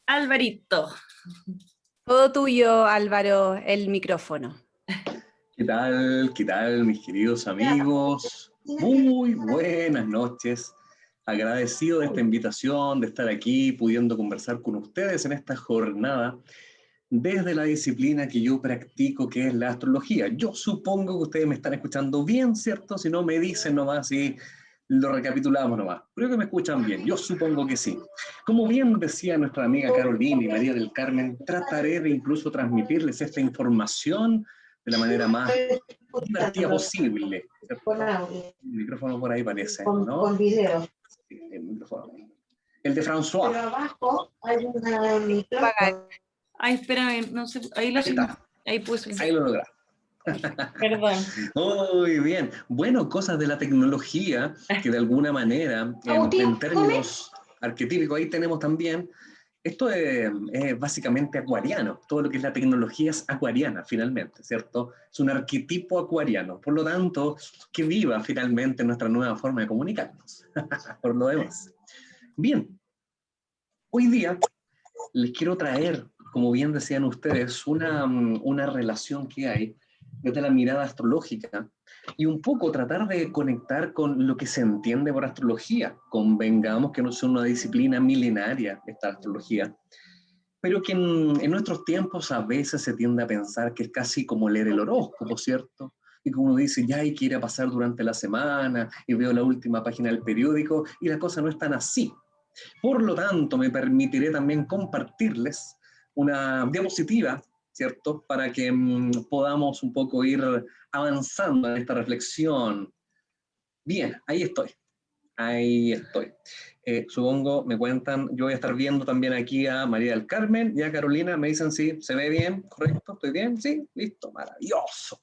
Alvarito. Todo tuyo, Álvaro, el micrófono. ¿Qué tal? ¿Qué tal, mis queridos amigos? Muy buenas noches. Agradecido de esta invitación, de estar aquí, pudiendo conversar con ustedes en esta jornada desde la disciplina que yo practico, que es la astrología. Yo supongo que ustedes me están escuchando bien, ¿cierto? Si no, me dicen nomás y lo recapitulamos nomás. Creo que me escuchan bien, yo supongo que sí. Como bien decía nuestra amiga Carolina y María del Carmen, trataré de incluso transmitirles esta información de la manera más divertida posible, ¿cierto? El micrófono por ahí parece, ¿no? Con video. Sí, el micrófono. El de François. Pero abajo hay un micrófono. Ay, espérame, no sé, ahí lo Ahí está. Ahí puse. Ahí lo lograste. Perdón. Muy bien. Bueno, cosas de la tecnología que de alguna manera, en términos arquetípicos, ahí tenemos también, esto es básicamente acuariano. Todo lo que es la tecnología es acuariana, finalmente, ¿cierto? Es un arquetipo acuariano. Por lo tanto, que viva finalmente nuestra nueva forma de comunicarnos. Por lo demás. Bien. Hoy día les quiero traer, como bien decían ustedes, una relación que hay desde la mirada astrológica y un poco tratar de conectar con lo que se entiende por astrología. Convengamos que no es una disciplina milenaria esta astrología, pero que en nuestros tiempos a veces se tiende a pensar que es casi como leer el horóscopo, ¿cierto? Y como uno dice, ya hay que ir a pasar durante la semana y veo la última página del periódico y la cosa no es tan así. Por lo tanto, me permitiré también compartirles una diapositiva, ¿cierto? Para que podamos un poco ir avanzando en esta reflexión. Bien, ahí estoy. Ahí estoy. Supongo, me cuentan, yo voy a estar viendo también aquí a María del Carmen y a Carolina. Me dicen si se ve bien, correcto, estoy bien, sí, listo, maravilloso.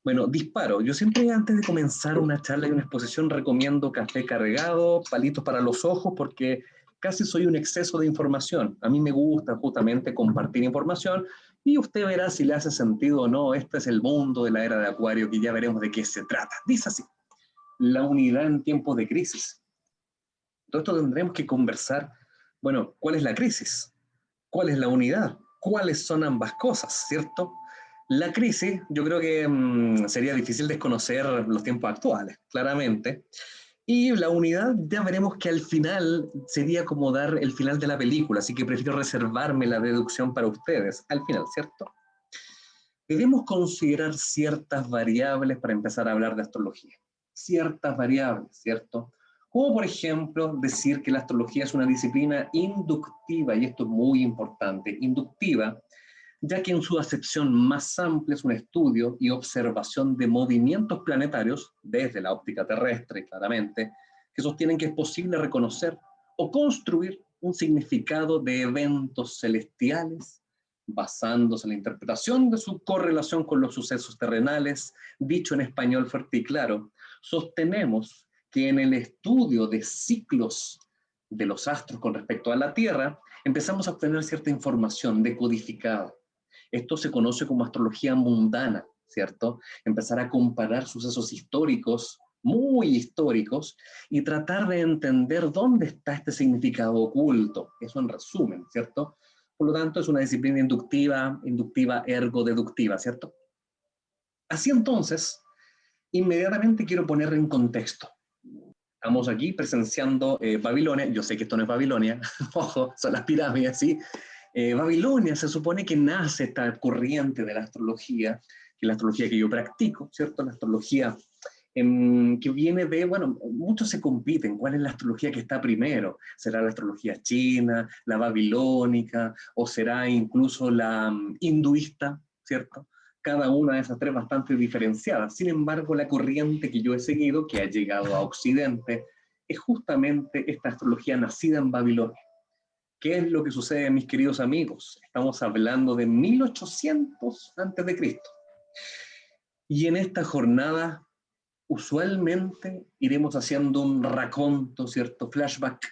Bueno, disparo. Yo siempre antes de comenzar una charla y una exposición recomiendo café cargado, palitos para los ojos, porque casi soy un exceso de información. A mí me gusta justamente compartir información y usted verá si le hace sentido o no. Este es el mundo de la era de Acuario, que ya veremos de qué se trata. Dice así, la unidad en tiempos de crisis. Todo esto tendremos que conversar. Bueno, ¿cuál es la crisis? ¿Cuál es la unidad? ¿Cuáles son ambas cosas, cierto? La crisis, yo creo que sería difícil desconocer los tiempos actuales, claramente. Y la unidad, ya veremos que al final sería como dar el final de la película, así que prefiero reservarme la deducción para ustedes, al final, ¿cierto? Debemos considerar ciertas variables para empezar a hablar de astrología. Ciertas variables, ¿cierto? Como por ejemplo decir que la astrología es una disciplina inductiva, y esto es muy importante, inductiva, ya que en su acepción más amplia es un estudio y observación de movimientos planetarios, desde la óptica terrestre, claramente, que sostienen que es posible reconocer o construir un significado de eventos celestiales basándose en la interpretación de su correlación con los sucesos terrenales. Dicho en español fuerte y claro, sostenemos que en el estudio de ciclos de los astros con respecto a la Tierra, empezamos a obtener cierta información decodificada. Esto se conoce como astrología mundana, ¿cierto? Empezar a comparar sucesos históricos, muy históricos, y tratar de entender dónde está este significado oculto. Eso en resumen, ¿cierto? Por lo tanto, es una disciplina inductiva ergo deductiva, ¿cierto? Así entonces, inmediatamente quiero poner en contexto. Estamos aquí presenciando Babilonia. Yo sé que esto no es Babilonia, ojo, son las pirámides, ¿sí? Babilonia se supone que nace esta corriente de la astrología, que es la astrología que yo practico, ¿cierto? La astrología que viene de, bueno, muchos se compiten, ¿cuál es la astrología que está primero? ¿Será la astrología china, la babilónica, o será incluso la hinduista, ¿cierto? Cada una de esas tres bastante diferenciadas. Sin embargo, la corriente que yo he seguido, que ha llegado a Occidente, es justamente esta astrología nacida en Babilonia. ¿Qué es lo que sucede, mis queridos amigos? Estamos hablando de 1800 antes de Cristo. Y en esta jornada, usualmente iremos haciendo un raconto, ¿cierto? Flashback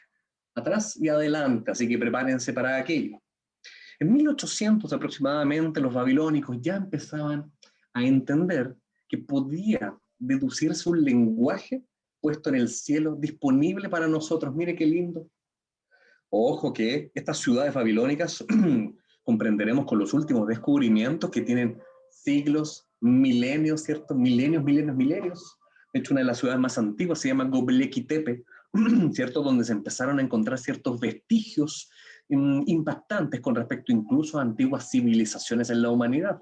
atrás y adelante, así que prepárense para aquello. En 1800 aproximadamente los babilónicos ya empezaban a entender que podía deducirse un lenguaje puesto en el cielo disponible para nosotros. Mire qué lindo. Ojo que estas ciudades babilónicas comprenderemos con los últimos descubrimientos que tienen siglos, milenios, ¿cierto? Milenios. De hecho, una de las ciudades más antiguas se llama Göbekli Tepe, ¿cierto? Donde se empezaron a encontrar ciertos vestigios impactantes con respecto incluso a antiguas civilizaciones en la humanidad.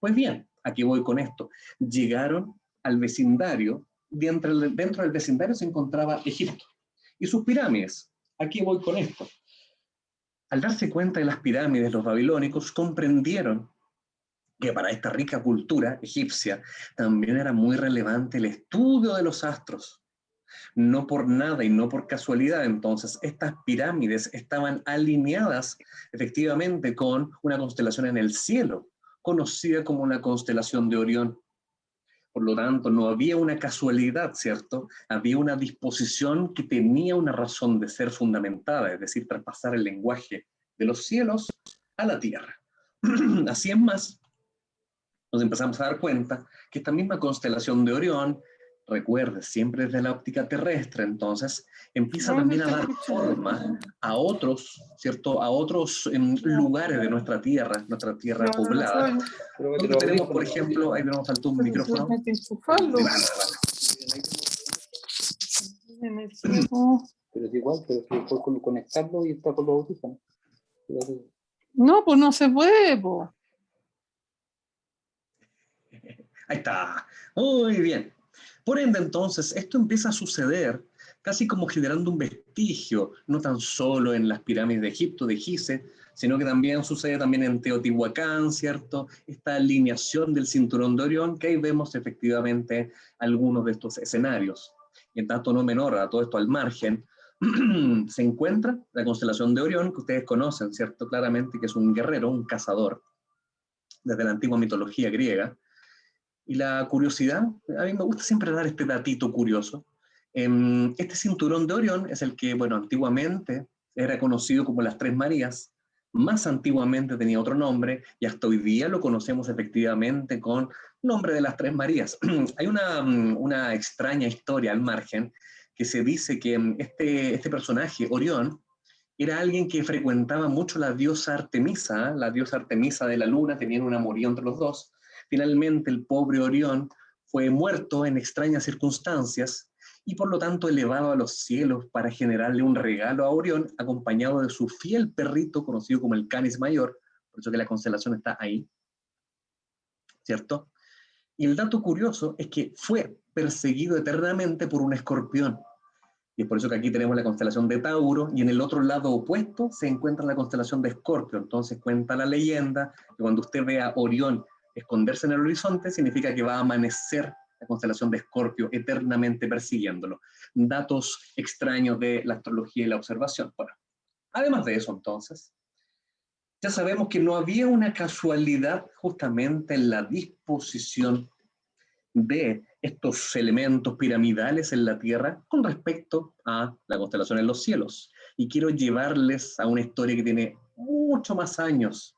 Pues bien, aquí voy con esto. Llegaron al vecindario, dentro del vecindario se encontraba Egipto y sus pirámides. Aquí voy con esto. Al darse cuenta de las pirámides, los babilónicos comprendieron que para esta rica cultura egipcia también era muy relevante el estudio de los astros. No por nada y no por casualidad, entonces, estas pirámides estaban alineadas efectivamente con una constelación en el cielo, conocida como una constelación de Orión. Por lo tanto, no había una casualidad, ¿cierto? Había una disposición que tenía una razón de ser fundamentada, es decir, traspasar el lenguaje de los cielos a la tierra. Así es más, nos empezamos a dar cuenta que esta misma constelación de Orión, recuerde, siempre desde la óptica terrestre, entonces empieza también a dar forma a otros, ¿cierto? A otros lugares de nuestra tierra poblada. Donde tenemos, por ejemplo, ahí nos faltó un micrófono. Pero es igual, pero si puedes conectarlo y está con los audífonos. No, pues no se puede, po. Ahí está. Muy bien. Por ende, entonces, esto empieza a suceder casi como generando un vestigio, no tan solo en las pirámides de Egipto, de Gizeh, sino que también sucede también en Teotihuacán, ¿cierto? Esta alineación del cinturón de Orión, que ahí vemos efectivamente algunos de estos escenarios. Y en tanto no menor, a todo esto al margen, se encuentra la constelación de Orión, que ustedes conocen, ¿cierto? Claramente que es un guerrero, un cazador, desde la antigua mitología griega. Y la curiosidad, a mí me gusta siempre dar este datito curioso. Este cinturón de Orión es el que, bueno, antiguamente era conocido como las Tres Marías, más antiguamente tenía otro nombre, y hasta hoy día lo conocemos efectivamente con nombre de las Tres Marías. Hay una extraña historia al margen, que se dice que este personaje, Orión, era alguien que frecuentaba mucho la diosa Artemisa de la luna, tenían un amorío entre los dos. Finalmente, el pobre Orión fue muerto en extrañas circunstancias y por lo tanto elevado a los cielos para generarle un regalo a Orión, acompañado de su fiel perrito conocido como el Canis Mayor, por eso que la constelación está ahí, ¿cierto? Y el dato curioso es que fue perseguido eternamente por un escorpión. Y es por eso que aquí tenemos la constelación de Tauro, y en el otro lado opuesto se encuentra la constelación de Escorpio. Entonces cuenta la leyenda que cuando usted ve a Orión esconderse en el horizonte, significa que va a amanecer la constelación de Escorpio eternamente persiguiéndolo. Datos extraños de la astrología y la observación. Bueno, además de eso, entonces, ya sabemos que no había una casualidad justamente en la disposición de estos elementos piramidales en la Tierra con respecto a la constelación en los cielos. Y quiero llevarles a una historia que tiene mucho más años,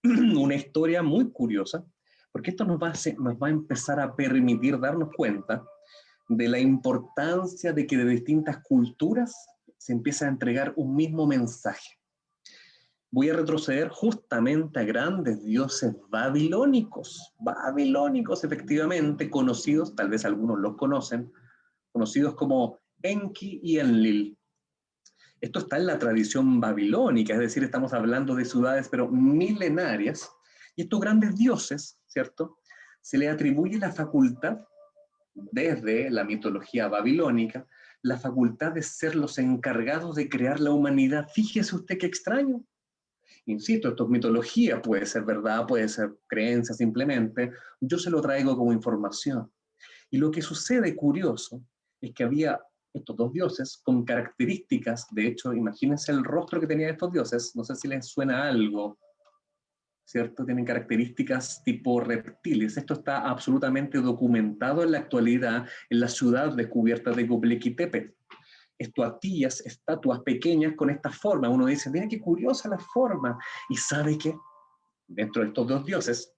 una historia muy curiosa, porque esto nos va a empezar a permitir darnos cuenta de la importancia de que de distintas culturas se empieza a entregar un mismo mensaje. Voy a retroceder justamente a grandes dioses babilónicos efectivamente, conocidos, tal vez algunos los conocen, conocidos como Enki y Enlil. Esto está en la tradición babilónica, es decir, estamos hablando de ciudades pero milenarias, y estos grandes dioses, ¿cierto? Se les atribuye la facultad, desde la mitología babilónica, la facultad de ser los encargados de crear la humanidad. Fíjese usted qué extraño. Insisto, esto es mitología, puede ser verdad, puede ser creencia simplemente, yo se lo traigo como información. Y lo que sucede curioso es que había estos dos dioses con características, de hecho, imagínense el rostro que tenían estos dioses, no sé si les suena algo, ¿cierto? Tienen características tipo reptiles. Esto está absolutamente documentado en la actualidad en la ciudad descubierta de Göbekli Tepe. Estatuas pequeñas con esta forma. Uno dice, mira qué curiosa la forma. Y sabe que dentro de estos dos dioses,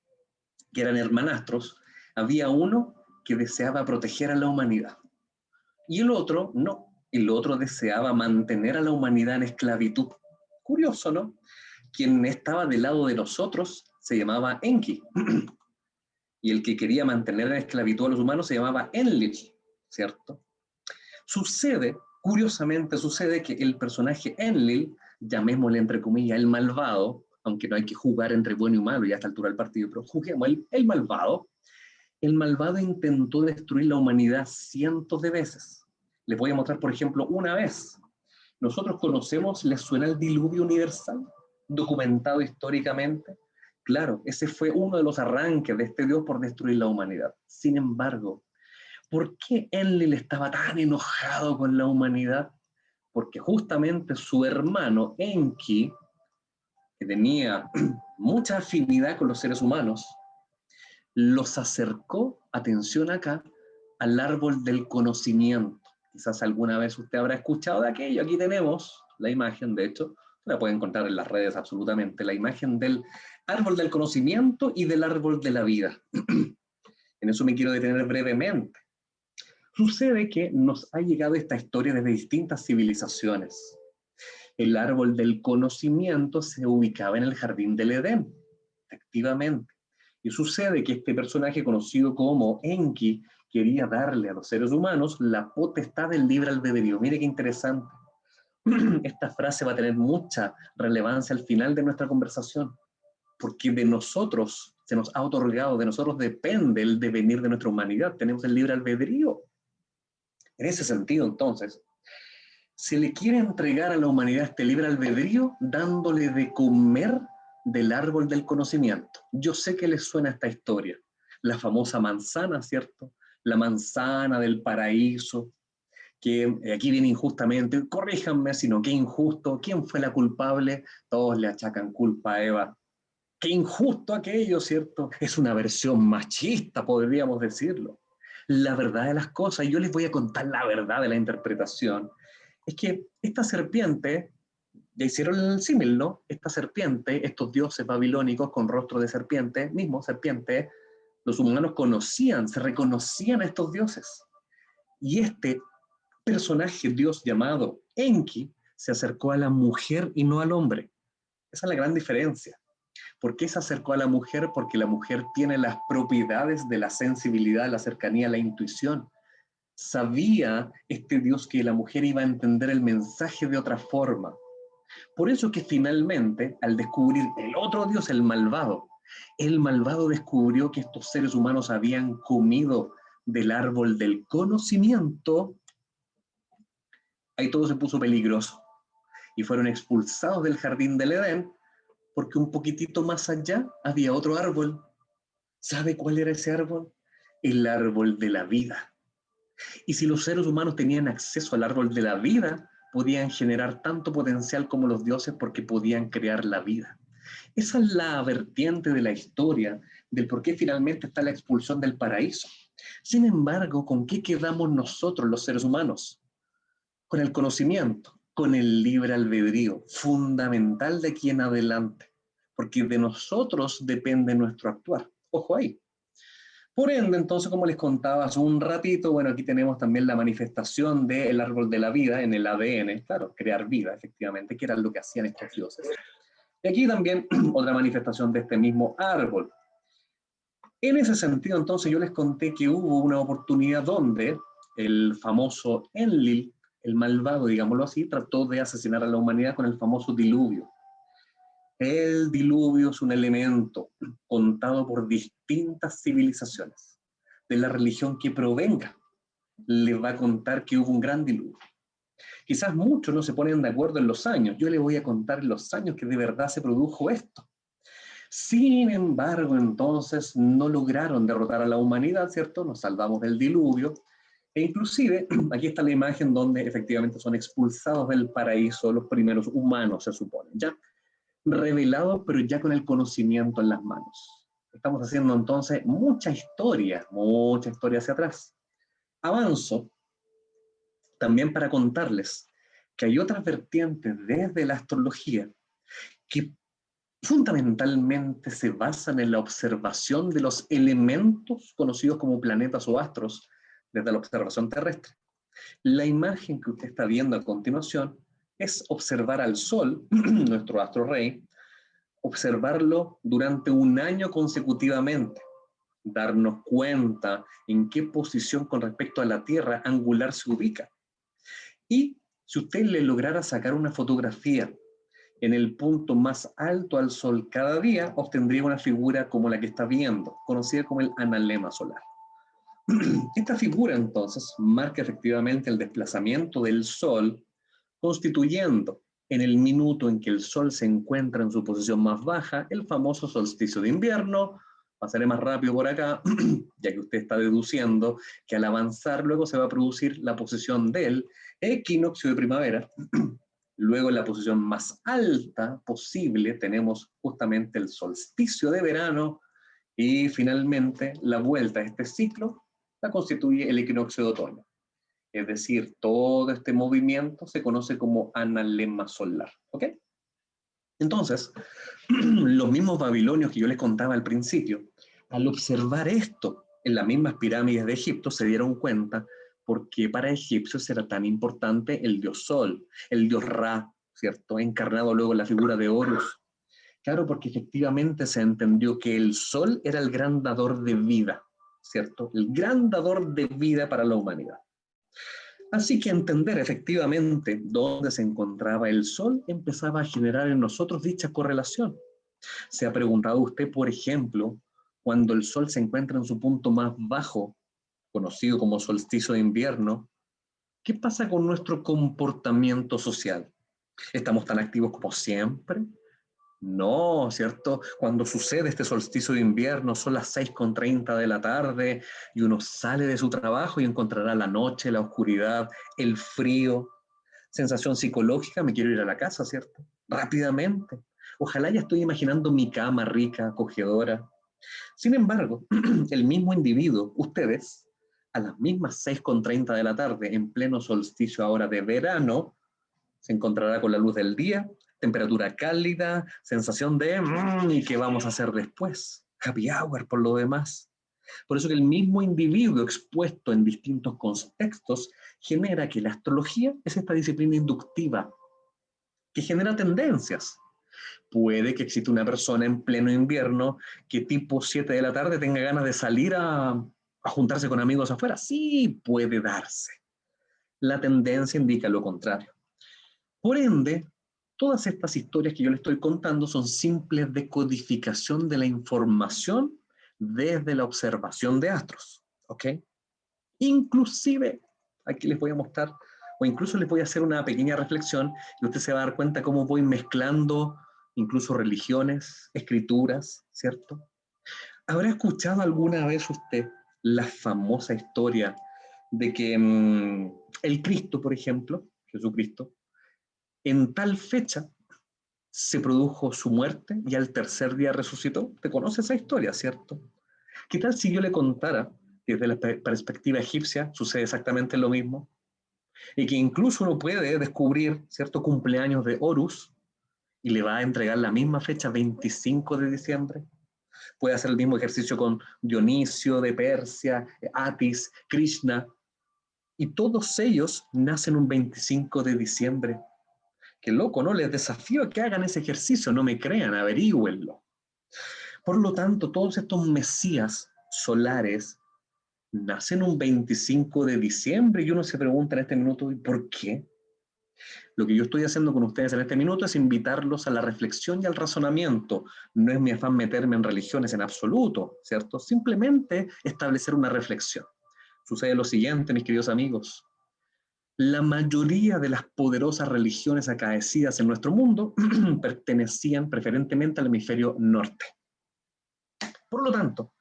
que eran hermanastros, había uno que deseaba proteger a la humanidad. Y el otro no. el otro deseaba mantener a la humanidad en esclavitud. Curioso, ¿no? Quien estaba del lado de nosotros se llamaba Enki, y el que quería mantener en esclavitud a los humanos se llamaba Enlil, ¿cierto? Curiosamente sucede que el personaje Enlil, llamémosle entre comillas el malvado, aunque no hay que jugar entre bueno y malo ya a esta altura del partido, pero juguemos el malvado intentó destruir la humanidad cientos de veces. Les voy a mostrar, por ejemplo, una vez. Nosotros conocemos, ¿les suena el diluvio universal? Documentado históricamente. Claro, ese fue uno de los arranques de este Dios por destruir la humanidad. Sin embargo, ¿por qué Enlil estaba tan enojado con la humanidad? Porque justamente su hermano Enki, que tenía mucha afinidad con los seres humanos, los acercó, atención acá, al árbol del conocimiento. Quizás alguna vez usted habrá escuchado de aquello. Aquí tenemos la imagen, de hecho, la pueden encontrar en las redes absolutamente, la imagen del árbol del conocimiento y del árbol de la vida. En eso me quiero detener brevemente. Sucede que nos ha llegado esta historia desde distintas civilizaciones. El árbol del conocimiento se ubicaba en el jardín del Edén, efectivamente. Y sucede que este personaje conocido como Enki quería darle a los seres humanos la potestad del libre albedrío. Mire qué interesante. Esta frase va a tener mucha relevancia al final de nuestra conversación, porque de nosotros se nos ha otorgado, de nosotros depende el devenir de nuestra humanidad. Tenemos el libre albedrío. En ese sentido, entonces, se le quiere entregar a la humanidad este libre albedrío dándole de comer del árbol del conocimiento. Yo sé que les suena esta historia, la famosa manzana, ¿cierto? La manzana del paraíso, que aquí viene injustamente, corríjanme, sino qué injusto, ¿quién fue la culpable? Todos le achacan culpa a Eva. Qué injusto aquello, ¿cierto? Es una versión machista, podríamos decirlo. La verdad de las cosas, y yo les voy a contar la verdad de la interpretación, es que esta serpiente, ya hicieron el símil, ¿no? Esta serpiente, estos dioses babilónicos con rostro de serpiente, mismo serpiente, los humanos conocían, se reconocían a estos dioses. Y este personaje, Dios llamado Enki, se acercó a la mujer y no al hombre. Esa es la gran diferencia. ¿Por qué se acercó a la mujer? Porque la mujer tiene las propiedades de la sensibilidad, la cercanía, la intuición. Sabía este Dios que la mujer iba a entender el mensaje de otra forma. Por eso que finalmente, al descubrir el otro Dios, el malvado descubrió que estos seres humanos habían comido del árbol del conocimiento. Ahí todo se puso peligroso y fueron expulsados del jardín del Edén porque un poquitito más allá había otro árbol. ¿Sabe cuál era ese árbol? El árbol de la vida. Y si los seres humanos tenían acceso al árbol de la vida, podían generar tanto potencial como los dioses porque podían crear la vida. Esa es la vertiente de la historia del por qué finalmente está la expulsión del paraíso. Sin embargo, ¿con qué quedamos nosotros los seres humanos? Con el conocimiento, con el libre albedrío, fundamental de aquí en adelante, porque de nosotros depende nuestro actuar. Ojo ahí. Por ende, entonces, como les contaba hace un ratito, bueno, aquí tenemos también la manifestación del árbol de la vida en el ADN, claro, crear vida, efectivamente, que era lo que hacían estos dioses. Y aquí también otra manifestación de este mismo árbol. En ese sentido, entonces, yo les conté que hubo una oportunidad donde el famoso Enlil, el malvado, digámoslo así, trató de asesinar a la humanidad con el famoso diluvio. El diluvio es un elemento contado por distintas civilizaciones. De la religión que provenga, les va a contar que hubo un gran diluvio. Quizás muchos no se ponen de acuerdo en los años. Yo les voy a contar los años que de verdad se produjo esto. Sin embargo, entonces no lograron derrotar a la humanidad, ¿cierto? Nos salvamos del diluvio. E inclusive, aquí está la imagen donde efectivamente son expulsados del paraíso los primeros humanos, se supone, ¿ya? Revelados, pero ya con el conocimiento en las manos. Estamos haciendo entonces mucha historia hacia atrás. Avanzo también para contarles que hay otras vertientes desde la astrología que fundamentalmente se basan en la observación de los elementos conocidos como planetas o astros desde la observación terrestre. La imagen que usted está viendo a continuación es observar al Sol, nuestro astro rey, observarlo durante un año consecutivamente, darnos cuenta en qué posición con respecto a la Tierra angular se ubica. Y si usted le lograra sacar una fotografía en el punto más alto al Sol cada día, obtendría una figura como la que está viendo, conocida como el analema solar. Esta figura entonces marca efectivamente el desplazamiento del Sol, constituyendo en el minuto en que el Sol se encuentra en su posición más baja, el famoso solsticio de invierno. Pasaré más rápido por acá, ya que usted está deduciendo que al avanzar luego se va a producir la posición del equinoccio de primavera. Luego en la posición más alta posible tenemos justamente el solsticio de verano y finalmente la vuelta a este ciclo la constituye el equinoccio de otoño. Es decir, todo este movimiento se conoce como analema solar. ¿Ok? Entonces, los mismos babilonios que yo les contaba al principio, al observar esto en las mismas pirámides de Egipto, se dieron cuenta por qué para egipcios era tan importante el dios Sol, el dios Ra, ¿cierto? Encarnado luego en la figura de Horus. Claro, porque efectivamente se entendió que el Sol era el gran dador de vida, ¿cierto? El gran dador de vida para la humanidad. Así que entender efectivamente dónde se encontraba el Sol empezaba a generar en nosotros dicha correlación. ¿Se ha preguntado usted, por ejemplo, cuando el Sol se encuentra en su punto más bajo, conocido como solsticio de invierno, qué pasa con nuestro comportamiento social? ¿Estamos tan activos como siempre? No, ¿cierto? Cuando sucede este solsticio de invierno, son las 6:30 de la tarde y uno sale de su trabajo y encontrará la noche, la oscuridad, el frío, sensación psicológica, me quiero ir a la casa, ¿cierto? Rápidamente. Ojalá ya estoy imaginando mi cama rica, acogedora. Sin embargo, el mismo individuo, ustedes, a las mismas 6:30 de la tarde, en pleno solsticio ahora de verano, se encontrará con la luz del día, temperatura cálida, sensación de ¿y qué vamos a hacer después? Happy hour por lo demás. Por eso que el mismo individuo expuesto en distintos contextos genera que la astrología es esta disciplina inductiva que genera tendencias. Puede que exista una persona en pleno invierno que tipo 7 de la tarde tenga ganas de salir a juntarse con amigos afuera. Sí, puede darse. La tendencia indica lo contrario. Por ende, todas estas historias que yo les estoy contando son simples decodificación de la información desde la observación de astros, ¿ok? Inclusive, aquí les voy a mostrar, o incluso les voy a hacer una pequeña reflexión y usted se va a dar cuenta cómo voy mezclando incluso religiones, escrituras, ¿cierto? ¿Habrá escuchado alguna vez usted la famosa historia de que el Cristo, por ejemplo, Jesucristo, en tal fecha se produjo su muerte y al tercer día resucitó? ¿Te conoces esa historia, cierto? ¿Qué tal si yo le contara que desde la perspectiva egipcia sucede exactamente lo mismo? Y que incluso uno puede descubrir cierto cumpleaños de Horus y le va a entregar la misma fecha, 25 de diciembre. Puede hacer el mismo ejercicio con Dionisio de Persia, Atis, Krishna, y todos ellos nacen un 25 de diciembre. Qué loco, ¿no? Les desafío a que hagan ese ejercicio, no me crean, averígüenlo. Por lo tanto, todos estos mesías solares nacen un 25 de diciembre y uno se pregunta en este minuto, ¿y por qué? Lo que yo estoy haciendo con ustedes en este minuto es invitarlos a la reflexión y al razonamiento. No es mi afán meterme en religiones en absoluto, ¿cierto? Simplemente establecer una reflexión. Sucede lo siguiente, mis queridos amigos. La mayoría de las poderosas religiones acaecidas en nuestro mundo pertenecían preferentemente al hemisferio norte. Por lo tanto,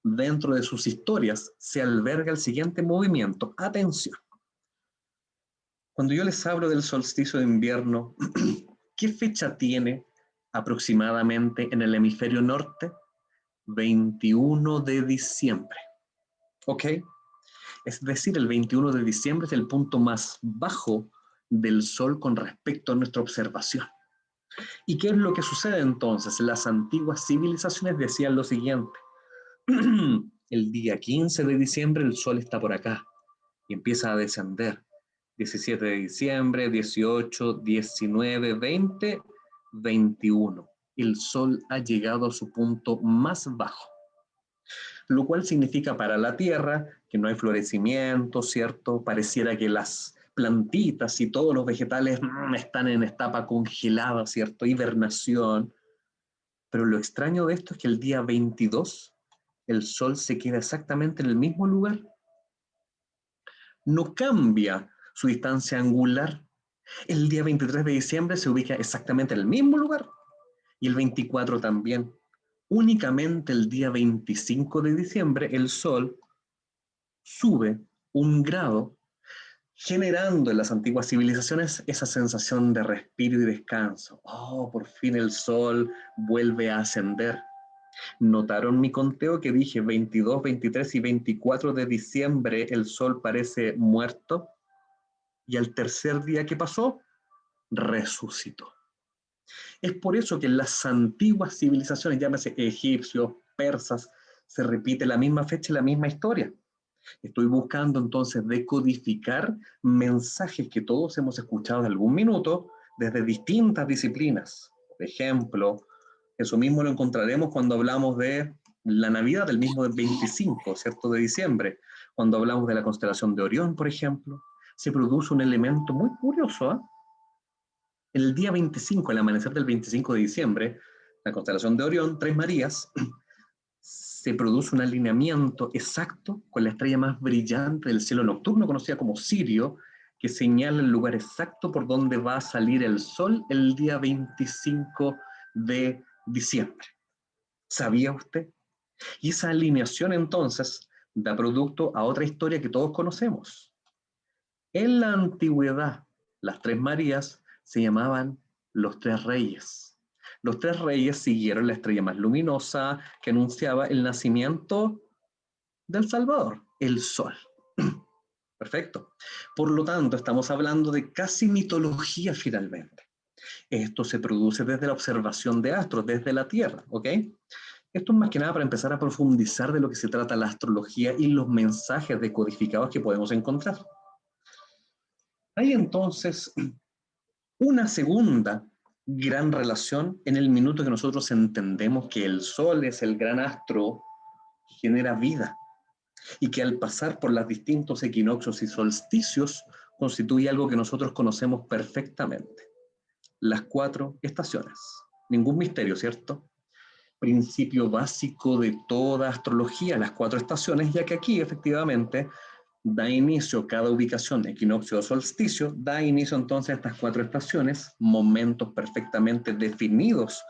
dentro de sus historias se alberga el siguiente movimiento. Atención. Cuando yo les hablo del solsticio de invierno, ¿qué fecha tiene aproximadamente en el hemisferio norte? 21 de diciembre. ¿Ok? Es decir, el 21 de diciembre es el punto más bajo del Sol con respecto a nuestra observación. ¿Y qué es lo que sucede entonces? Las antiguas civilizaciones decían lo siguiente. El día 15 de diciembre el Sol está por acá. y empieza a descender. 17 de diciembre, 18, 19, 20, 21. El Sol ha llegado a su punto más bajo, lo cual significa para la Tierra que no hay florecimiento, ¿cierto? Pareciera que las plantitas y todos los vegetales están en etapa congelada, ¿cierto? Hibernación. Pero lo extraño de esto es que el día 22 el Sol se queda exactamente en el mismo lugar. No cambia su distancia angular. El día 23 de diciembre se ubica exactamente en el mismo lugar. Y el 24 también. Únicamente el día 25 de diciembre el Sol sube 1 grado, generando en las antiguas civilizaciones esa sensación de respiro y descanso. Oh, por fin el Sol vuelve a ascender. ¿Notaron mi conteo que dije 22, 23 y 24 de diciembre el Sol parece muerto? Y al tercer día que pasó, resucitó. Es por eso que en las antiguas civilizaciones, llámese egipcios, persas, se repite la misma fecha y la misma historia. Estoy buscando entonces decodificar mensajes que todos hemos escuchado de algún minuto desde distintas disciplinas. Por ejemplo, eso mismo lo encontraremos cuando hablamos de la Navidad del mismo 25, ¿cierto? De diciembre. Cuando hablamos de la constelación de Orión, por ejemplo, se produce un elemento muy curioso, ¿eh? El día 25, el amanecer del 25 de diciembre, la constelación de Orión, Tres Marías, se produce un alineamiento exacto con la estrella más brillante del cielo nocturno, conocida como Sirio, que señala el lugar exacto por donde va a salir el Sol el día 25 de diciembre. ¿Sabía usted? Y esa alineación entonces da producto a otra historia que todos conocemos. En la antigüedad, las Tres Marías se llamaban los Tres Reyes. Los Tres Reyes siguieron la estrella más luminosa que anunciaba el nacimiento del Salvador, el Sol. Perfecto. Por lo tanto, estamos hablando de casi mitología finalmente. Esto se produce desde la observación de astros, desde la Tierra, ¿ok? Esto es más que nada para empezar a profundizar de lo que se trata la astrología y los mensajes decodificados que podemos encontrar. Hay entonces una segunda gran relación en el minuto que nosotros entendemos que el Sol es el gran astro que genera vida y que al pasar por los distintos equinoccios y solsticios constituye algo que nosotros conocemos perfectamente. Las 4 estaciones. Ningún misterio, ¿cierto? Principio básico de toda astrología, las 4 estaciones, ya que aquí efectivamente da inicio cada ubicación, equinoccio o solsticio, da inicio entonces a estas 4 estaciones, momentos perfectamente definidos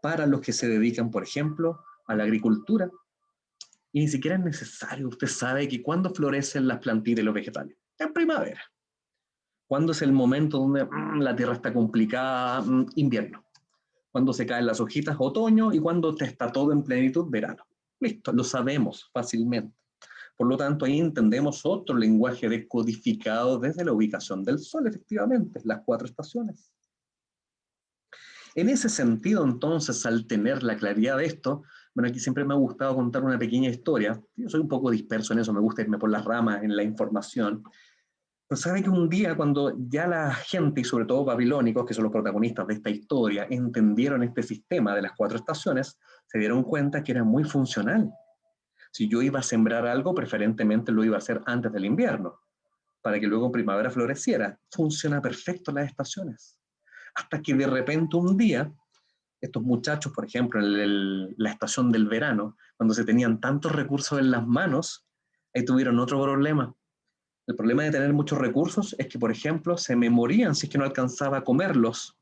para los que se dedican, por ejemplo, a la agricultura. Y ni siquiera es necesario, usted sabe que cuando florecen las plantitas y los vegetales, en primavera. ¿Cuándo es el momento donde la tierra está complicada? Invierno. Cuando se caen las hojitas, otoño, y cuando está todo en plenitud, verano. Listo, lo sabemos fácilmente. Por lo tanto, ahí entendemos otro lenguaje decodificado desde la ubicación del Sol, efectivamente, las 4 estaciones. En ese sentido, entonces, al tener la claridad de esto, bueno, aquí siempre me ha gustado contar una pequeña historia. Yo soy un poco disperso en eso, me gusta irme por las ramas en la información. Pero sabe que un día cuando ya la gente, y sobre todo babilónicos, que son los protagonistas de esta historia, entendieron este sistema de las 4 estaciones, se dieron cuenta que era muy funcional. Si yo iba a sembrar algo, preferentemente lo iba a hacer antes del invierno, para que luego en primavera floreciera. Funciona perfecto las estaciones. Hasta que de repente un día, estos muchachos, por ejemplo, en la estación del verano, cuando se tenían tantos recursos en las manos, ahí tuvieron otro problema. El problema de tener muchos recursos es que, por ejemplo, se me morían si es que no alcanzaba a comerlos.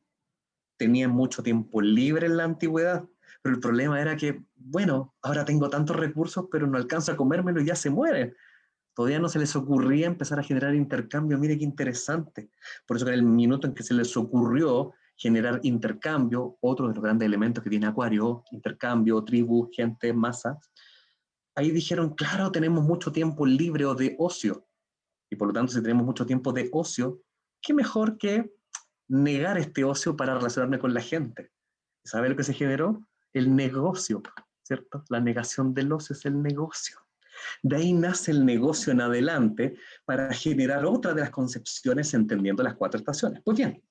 Tenían mucho tiempo libre en la antigüedad, pero el problema era que, bueno, ahora tengo tantos recursos, pero no alcanzo a comérmelo y ya se mueren. Todavía no se les ocurría empezar a generar intercambio. Mire qué interesante. Por eso que en el minuto en que se les ocurrió generar intercambio, otro de los grandes elementos que tiene Acuario, intercambio, tribu, gente, masa, ahí dijeron, claro, tenemos mucho tiempo libre o de ocio. Y por lo tanto, si tenemos mucho tiempo de ocio, ¿qué mejor que negar este ocio para relacionarme con la gente? ¿Sabe lo que se generó? El negocio, ¿cierto? La negación del ocio es el negocio. De ahí nace el negocio en adelante para generar otra de las concepciones entendiendo las 4 estaciones. Pues bien,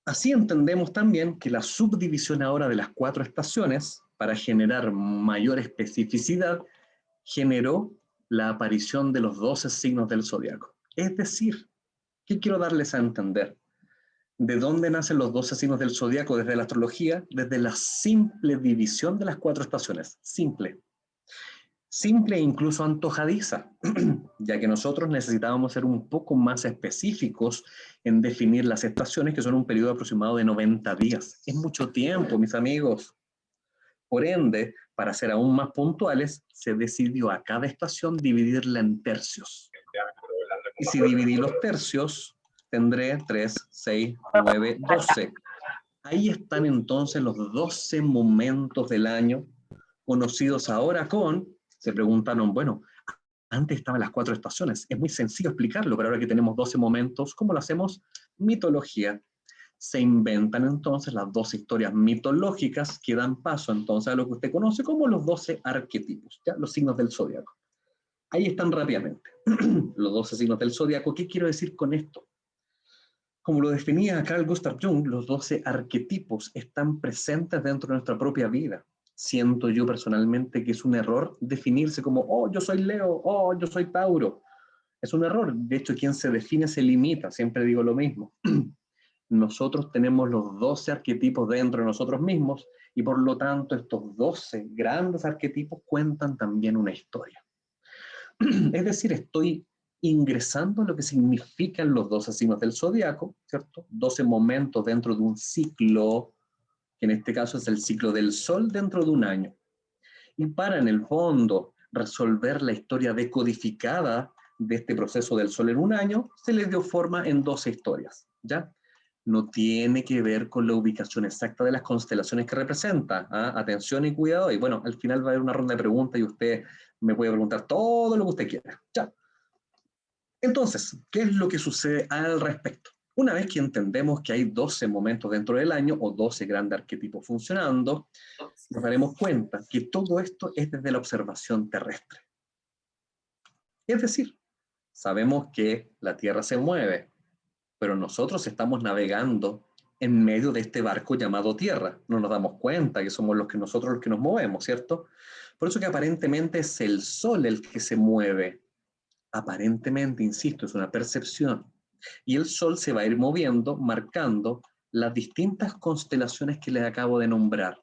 así entendemos también que la subdivisión ahora de las 4 estaciones, para generar mayor especificidad, generó la aparición de los 12 signos del zodiaco. Es decir, ¿qué quiero darles a entender? ¿De dónde nacen los 12 signos del zodiaco desde la astrología? Desde la simple división de las 4 estaciones. Simple. Simple e incluso antojadiza, ya que nosotros necesitábamos ser un poco más específicos en definir las estaciones, que son un periodo aproximado de 90 días. Es mucho tiempo, mis amigos. Por ende, para ser aún más puntuales, se decidió a cada estación dividirla en tercios. Y si dividí los tercios, tendré 3, 6, 9, 12. Ahí están entonces los 12 momentos del año, conocidos ahora con, se preguntaron, bueno, antes estaban las 4 estaciones, es muy sencillo explicarlo, pero ahora que tenemos 12 momentos, ¿cómo lo hacemos? Mitología. Se inventan entonces las 12 historias mitológicas que dan paso entonces a lo que usted conoce como los 12 arquetipos, ¿ya? Los signos del zodiaco. Ahí están rápidamente. Los 12 signos del zodiaco. ¿Qué quiero decir con esto? Como lo definía Carl Gustav Jung, los 12 arquetipos están presentes dentro de nuestra propia vida. Siento yo personalmente que es un error definirse como, oh, yo soy Leo, oh, yo soy Tauro. Es un error. De hecho, quien se define se limita. Siempre digo lo mismo. Nosotros tenemos los 12 arquetipos dentro de nosotros mismos y por lo tanto estos 12 grandes arquetipos cuentan también una historia. Es decir, estoy ingresando lo que significan los 12 signos del zodiaco, ¿cierto? 12 momentos dentro de un ciclo, que en este caso es el ciclo del Sol dentro de un año. Y para, en el fondo, resolver la historia decodificada de este proceso del Sol en un año, se le dio forma en 12 historias, ¿ya? No tiene que ver con la ubicación exacta de las constelaciones que representa. ¿Ah? Atención y cuidado. Y bueno, al final va a haber una ronda de preguntas y usted me puede preguntar todo lo que usted quiera. ¿Ya? Entonces, ¿qué es lo que sucede al respecto? Una vez que entendemos que hay 12 momentos dentro del año o 12 grandes arquetipos funcionando, nos daremos cuenta que todo esto es desde la observación terrestre. Es decir, sabemos que la Tierra se mueve, pero nosotros estamos navegando en medio de este barco llamado Tierra. No nos damos cuenta que somos nosotros los que nos movemos, ¿cierto? Por eso que aparentemente es el Sol el que se mueve. Aparentemente, insisto, es una percepción. Y el Sol se va a ir moviendo, marcando las distintas constelaciones que les acabo de nombrar.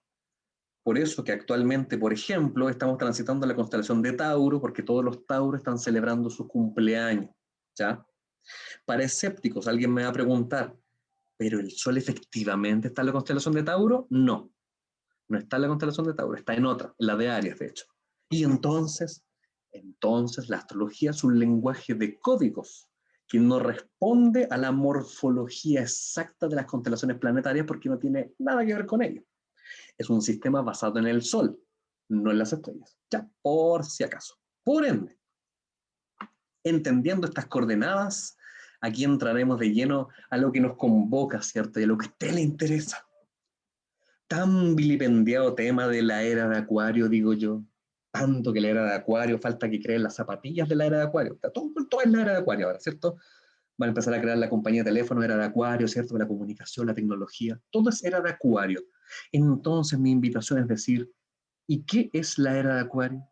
Por eso que actualmente, por ejemplo, estamos transitando la constelación de Tauro, porque todos los Tauros están celebrando su cumpleaños, ¿ya? Para escépticos, alguien me va a preguntar, ¿pero el Sol efectivamente está en la constelación de Tauro? No, no está en la constelación de Tauro, está en otra, en la de Aries, de hecho. Y entonces la astrología es un lenguaje de códigos que no responde a la morfología exacta de las constelaciones planetarias porque no tiene nada que ver con ello. Es un sistema basado en el Sol, no en las estrellas. Ya, por si acaso. Por ende, entendiendo estas coordenadas, aquí entraremos de lleno a lo que nos convoca, ¿cierto? Y a lo que a usted le interesa. Tan vilipendiado tema de la era de Acuario, digo yo. Tanto que la era de Acuario, falta que creen las zapatillas de la era de Acuario. Todo es la era de Acuario ahora, ¿cierto? Van a empezar a crear la compañía de teléfono, era de Acuario, ¿cierto? La comunicación, la tecnología, todo es era de Acuario. Entonces mi invitación es decir, ¿y qué es la era de Acuario?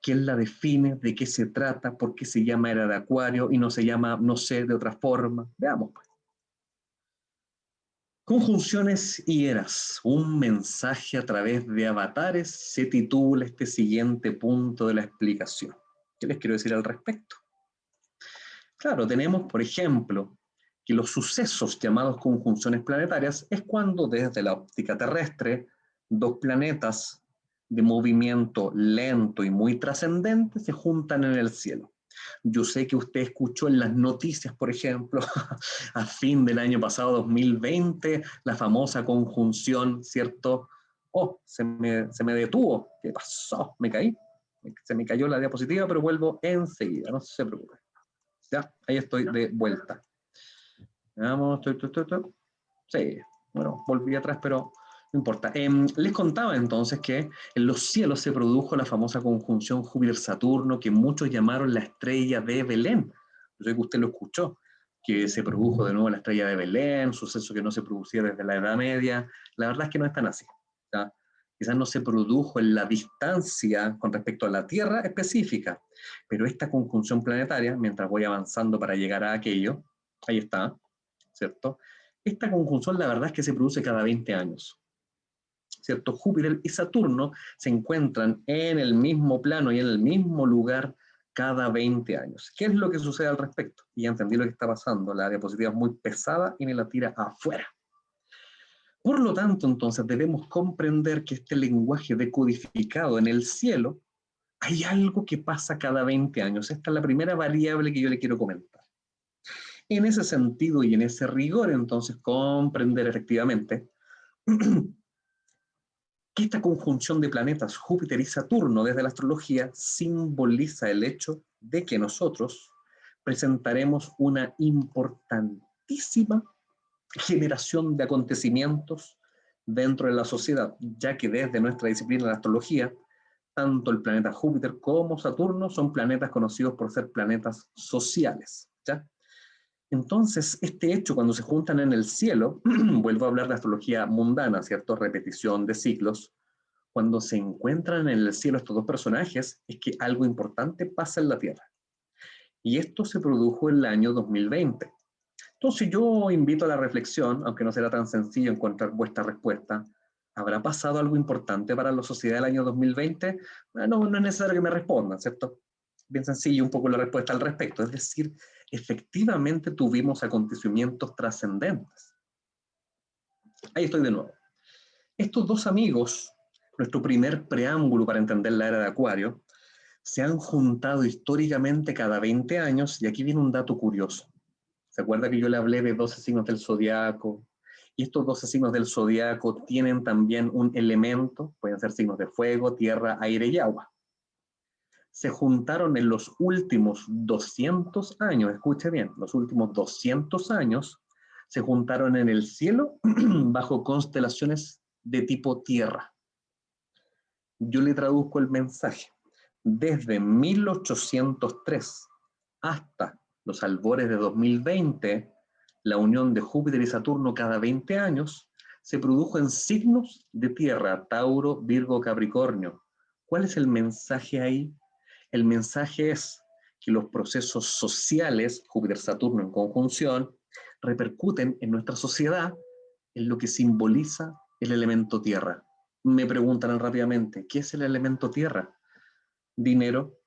¿Quién la define? ¿De qué se trata? ¿Por qué se llama era de Acuario y no se llama, no sé, de otra forma? Veamos, pues. Conjunciones y eras, un mensaje a través de avatares, se titula este siguiente punto de la explicación. ¿Qué les quiero decir al respecto? Claro, tenemos, por ejemplo, que los sucesos llamados conjunciones planetarias es cuando desde la óptica terrestre, dos planetas de movimiento lento y muy trascendente se juntan en el cielo. Yo sé que usted escuchó en las noticias, por ejemplo, a fin del año pasado, 2020, la famosa conjunción, ¿cierto? Oh, se me detuvo. ¿Qué pasó? Me caí. Se me cayó la diapositiva, pero vuelvo enseguida, no se preocupe. Ya, ahí estoy de vuelta. Veamos, sí, bueno, volví atrás, pero No importa. Les contaba entonces que en los cielos se produjo la famosa conjunción Júpiter-Saturno que muchos llamaron la estrella de Belén. Yo sé que usted lo escuchó, que se produjo de nuevo la estrella de Belén, suceso que no se producía desde la Edad Media. La verdad es que no es tan así. ¿Ya? Quizás no se produjo en la distancia con respecto a la Tierra específica, pero esta conjunción planetaria, mientras voy avanzando para llegar a aquello, ahí está, ¿cierto? Esta conjunción la verdad es que se produce cada 20 años. ¿Cierto? Júpiter y Saturno se encuentran en el mismo plano y en el mismo lugar cada 20 años. ¿Qué es lo que sucede al respecto? Y ya entendí lo que está pasando. La diapositiva es muy pesada y me la tira afuera. Por lo tanto, entonces, debemos comprender que este lenguaje decodificado en el cielo, hay algo que pasa cada 20 años. Esta es la primera variable que yo le quiero comentar. En ese sentido y en ese rigor, entonces, comprender efectivamente que esta conjunción de planetas Júpiter y Saturno desde la astrología simboliza el hecho de que nosotros presentaremos una importantísima generación de acontecimientos dentro de la sociedad, ya que desde nuestra disciplina de la astrología, tanto el planeta Júpiter como Saturno son planetas conocidos por ser planetas sociales, ¿ya? Entonces, este hecho, cuando se juntan en el cielo, vuelvo a hablar de astrología mundana, ¿cierto? Repetición de ciclos. Cuando se encuentran en el cielo estos dos personajes, es que algo importante pasa en la Tierra. Y esto se produjo en el año 2020. Entonces, yo invito a la reflexión, aunque no será tan sencillo encontrar vuestra respuesta. ¿Habrá pasado algo importante para la sociedad del año 2020? Bueno, no es necesario que me respondan, ¿cierto? Bien sencillo un poco la respuesta al respecto. Es decir, efectivamente tuvimos acontecimientos trascendentes. Ahí estoy de nuevo. Estos dos amigos, nuestro primer preámbulo para entender la era de Acuario, se han juntado históricamente cada 20 años, y aquí viene un dato curioso. ¿Se acuerda que yo le hablé de 12 signos del zodiaco? Y estos 12 signos del zodiaco tienen también un elemento, pueden ser signos de fuego, tierra, aire y agua. Se juntaron en los últimos 200 años, escuche bien, los últimos 200 años, se juntaron en el cielo bajo constelaciones de tipo tierra. Yo le traduzco el mensaje. Desde 1803 hasta los albores de 2020, la unión de Júpiter y Saturno cada 20 años se produjo en signos de tierra, Tauro, Virgo, Capricornio. ¿Cuál es el mensaje ahí? El mensaje es que los procesos sociales, Júpiter-Saturno en conjunción, repercuten en nuestra sociedad en lo que simboliza el elemento tierra. Me preguntan rápidamente, ¿qué es el elemento tierra? Dinero,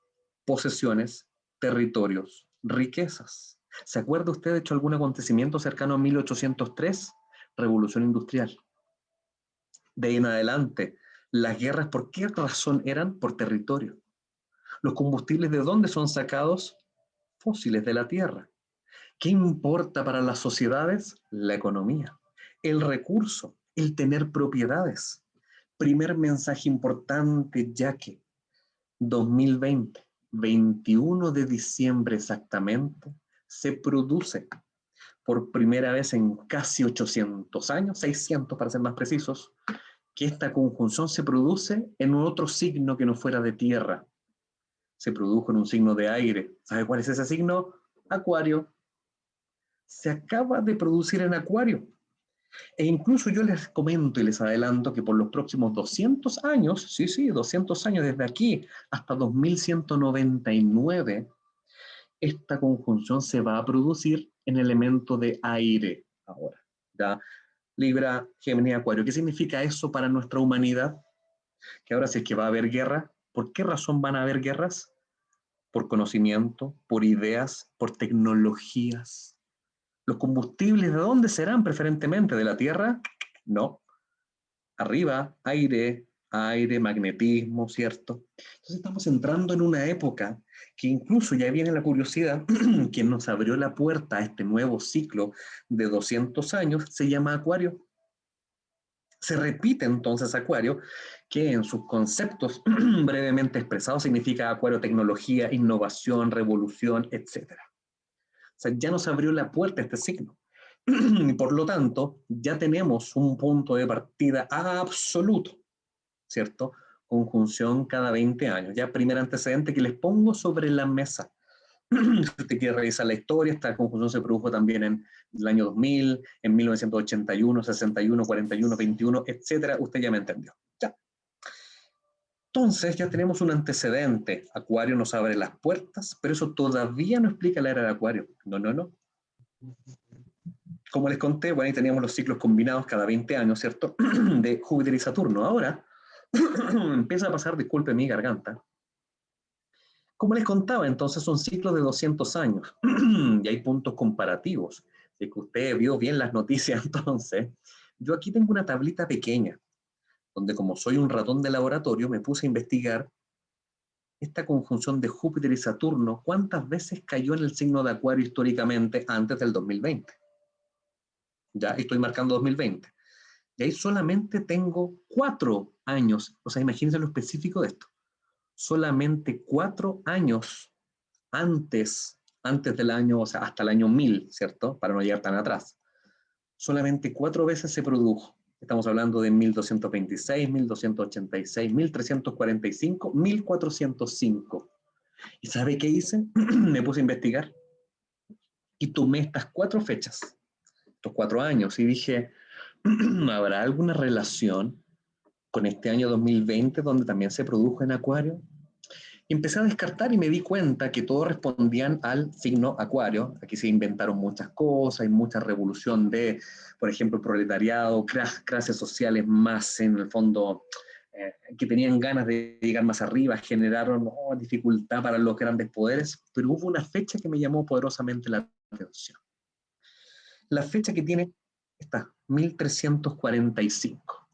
posesiones, territorios, riquezas. ¿Se acuerda usted de hecho algún acontecimiento cercano a 1803? Revolución industrial. De ahí en adelante, las guerras, ¿por qué razón eran? Por territorio. ¿Los combustibles de dónde son sacados? Fósiles de la tierra. ¿Qué importa para las sociedades? La economía, el recurso, el tener propiedades. Primer mensaje importante, ya que 2020, 21 de diciembre exactamente, se produce por primera vez en casi 800 años, 600 para ser más precisos, que esta conjunción se produce en otro signo que no fuera de tierra. Se produjo en un signo de aire. ¿Sabe cuál es ese signo? Acuario. Se acaba de producir en Acuario. E incluso yo les comento y les adelanto que por los próximos 200 años, sí, 200 años desde aquí hasta 2199, esta conjunción se va a producir en elemento de aire ahora. ¿Ya? Libra, Géminis, Acuario. ¿Qué significa eso para nuestra humanidad? Que ahora si es que va a haber guerra, ¿por qué razón van a haber guerras? Por conocimiento, por ideas, por tecnologías. ¿Los combustibles de dónde serán preferentemente? ¿De la Tierra? No. Arriba, aire, magnetismo, ¿cierto? Entonces estamos entrando en una época que incluso ya viene la curiosidad, quien nos abrió la puerta a este nuevo ciclo de 200 años, se llama Acuario. Se repite entonces Acuario, que en sus conceptos brevemente expresados significa Acuario, tecnología, innovación, revolución, etc. O sea, ya nos abrió la puerta a este signo. Y por lo tanto, ya tenemos un punto de partida absoluto, ¿cierto? Conjunción cada 20 años. Ya primer antecedente que les pongo sobre la mesa. Si usted quiere revisar la historia, esta conjunción se produjo también en el año 2000, en 1981, 61, 41, 21, etcétera. Usted ya me entendió. Ya. Entonces ya tenemos un antecedente. Acuario nos abre las puertas, pero eso todavía no explica la era de Acuario. No, no, no. Como les conté, bueno, ahí teníamos los ciclos combinados cada 20 años, ¿cierto? De Júpiter y Saturno. Ahora empieza a pasar, disculpe mi garganta. Como les contaba, entonces son ciclos de 200 años y hay puntos comparativos. Si es que usted vio bien las noticias, entonces, yo aquí tengo una tablita pequeña, donde como soy un ratón de laboratorio, me puse a investigar esta conjunción de Júpiter y Saturno, cuántas veces cayó en el signo de Acuario históricamente antes del 2020. Ya estoy marcando 2020. Y ahí solamente tengo 4 años, o sea, imagínense lo específico de esto. Solamente 4 años antes del año, o sea, hasta el año 1000, ¿cierto? Para no llegar tan atrás. Solamente 4 veces se produjo. Estamos hablando de 1226, 1286, 1345, 1405. ¿Y sabe qué hice? Me puse a investigar y tomé estas 4 fechas, estos 4 años, y dije, ¿habrá alguna relación con este año 2020 donde también se produjo en Acuario? Y empecé a descartar y me di cuenta que todos respondían al signo Acuario. Aquí se inventaron muchas cosas, hay mucha revolución de, por ejemplo, proletariado, clases sociales más en el fondo que tenían ganas de llegar más arriba, generaron dificultad para los grandes poderes, pero hubo una fecha que me llamó poderosamente la atención. La fecha que tiene está 1345.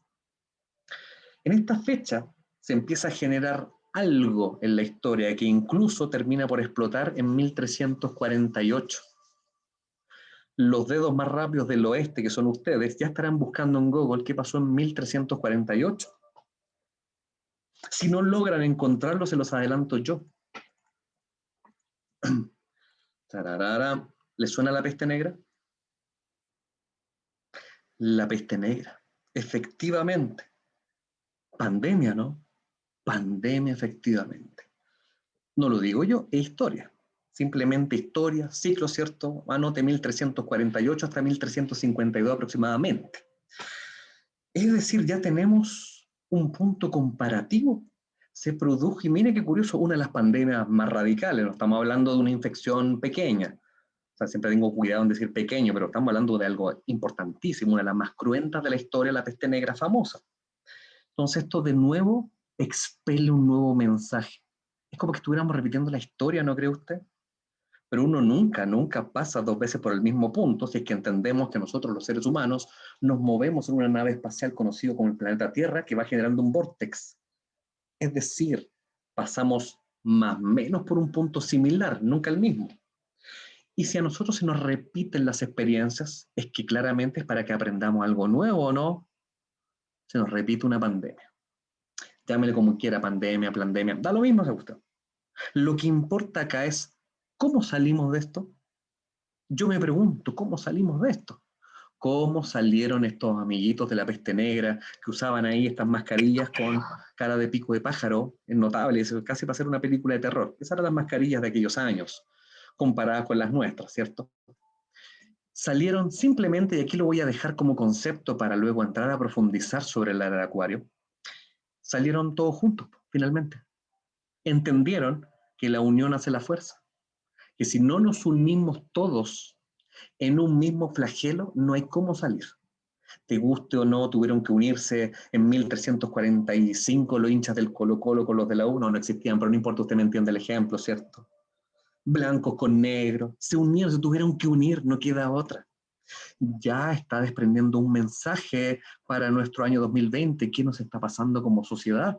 En esta fecha se empieza a generar algo en la historia que incluso termina por explotar en 1348. Los dedos más rápidos del oeste, que son ustedes, ya estarán buscando en Google qué pasó en 1348. Si no logran encontrarlo, se los adelanto yo. ¿Les suena la peste negra? La peste negra. Efectivamente. Pandemia, ¿no? Pandemia, efectivamente. No lo digo yo, es historia. Simplemente historia, ciclo, ¿cierto? Anote 1348 hasta 1352 aproximadamente. Es decir, ya tenemos un punto comparativo. Se produjo, y mire qué curioso, una de las pandemias más radicales. No estamos hablando de una infección pequeña. O sea, siempre tengo cuidado en decir pequeño, pero estamos hablando de algo importantísimo, una de las más cruentas de la historia, la peste negra famosa. Entonces esto de nuevo expele un nuevo mensaje. Es como que estuviéramos repitiendo la historia, ¿no cree usted? Pero uno nunca pasa 2 veces por el mismo punto si es que entendemos que nosotros los seres humanos nos movemos en una nave espacial conocido como el planeta Tierra que va generando un vórtex. Es decir, pasamos más o menos por un punto similar, nunca el mismo. Y si a nosotros se nos repiten las experiencias, es que claramente es para que aprendamos algo nuevo, ¿o no? Se nos repite una pandemia. Llámele como quiera, pandemia, plandemia, da lo mismo, se gusta. Lo que importa acá es cómo salimos de esto. Yo me pregunto, ¿cómo salimos de esto? ¿Cómo salieron estos amiguitos de la peste negra que usaban ahí estas mascarillas con cara de pico de pájaro? Es notable, es casi para hacer una película de terror. Esas eran las mascarillas de aquellos años, comparadas con las nuestras, ¿cierto? Salieron simplemente, y aquí lo voy a dejar como concepto para luego entrar a profundizar sobre el era de Acuario, salieron todos juntos, finalmente. Entendieron que la unión hace la fuerza, que si no nos unimos todos en un mismo flagelo, no hay cómo salir. Te guste o no, tuvieron que unirse en 1345 los hinchas del Colo-Colo con los de la U, no existían, pero no importa, usted me entiende el ejemplo, ¿cierto? Blancos con negros, se unieron, se tuvieron que unir, no queda otra. Ya está desprendiendo un mensaje para nuestro año 2020, ¿qué nos está pasando como sociedad?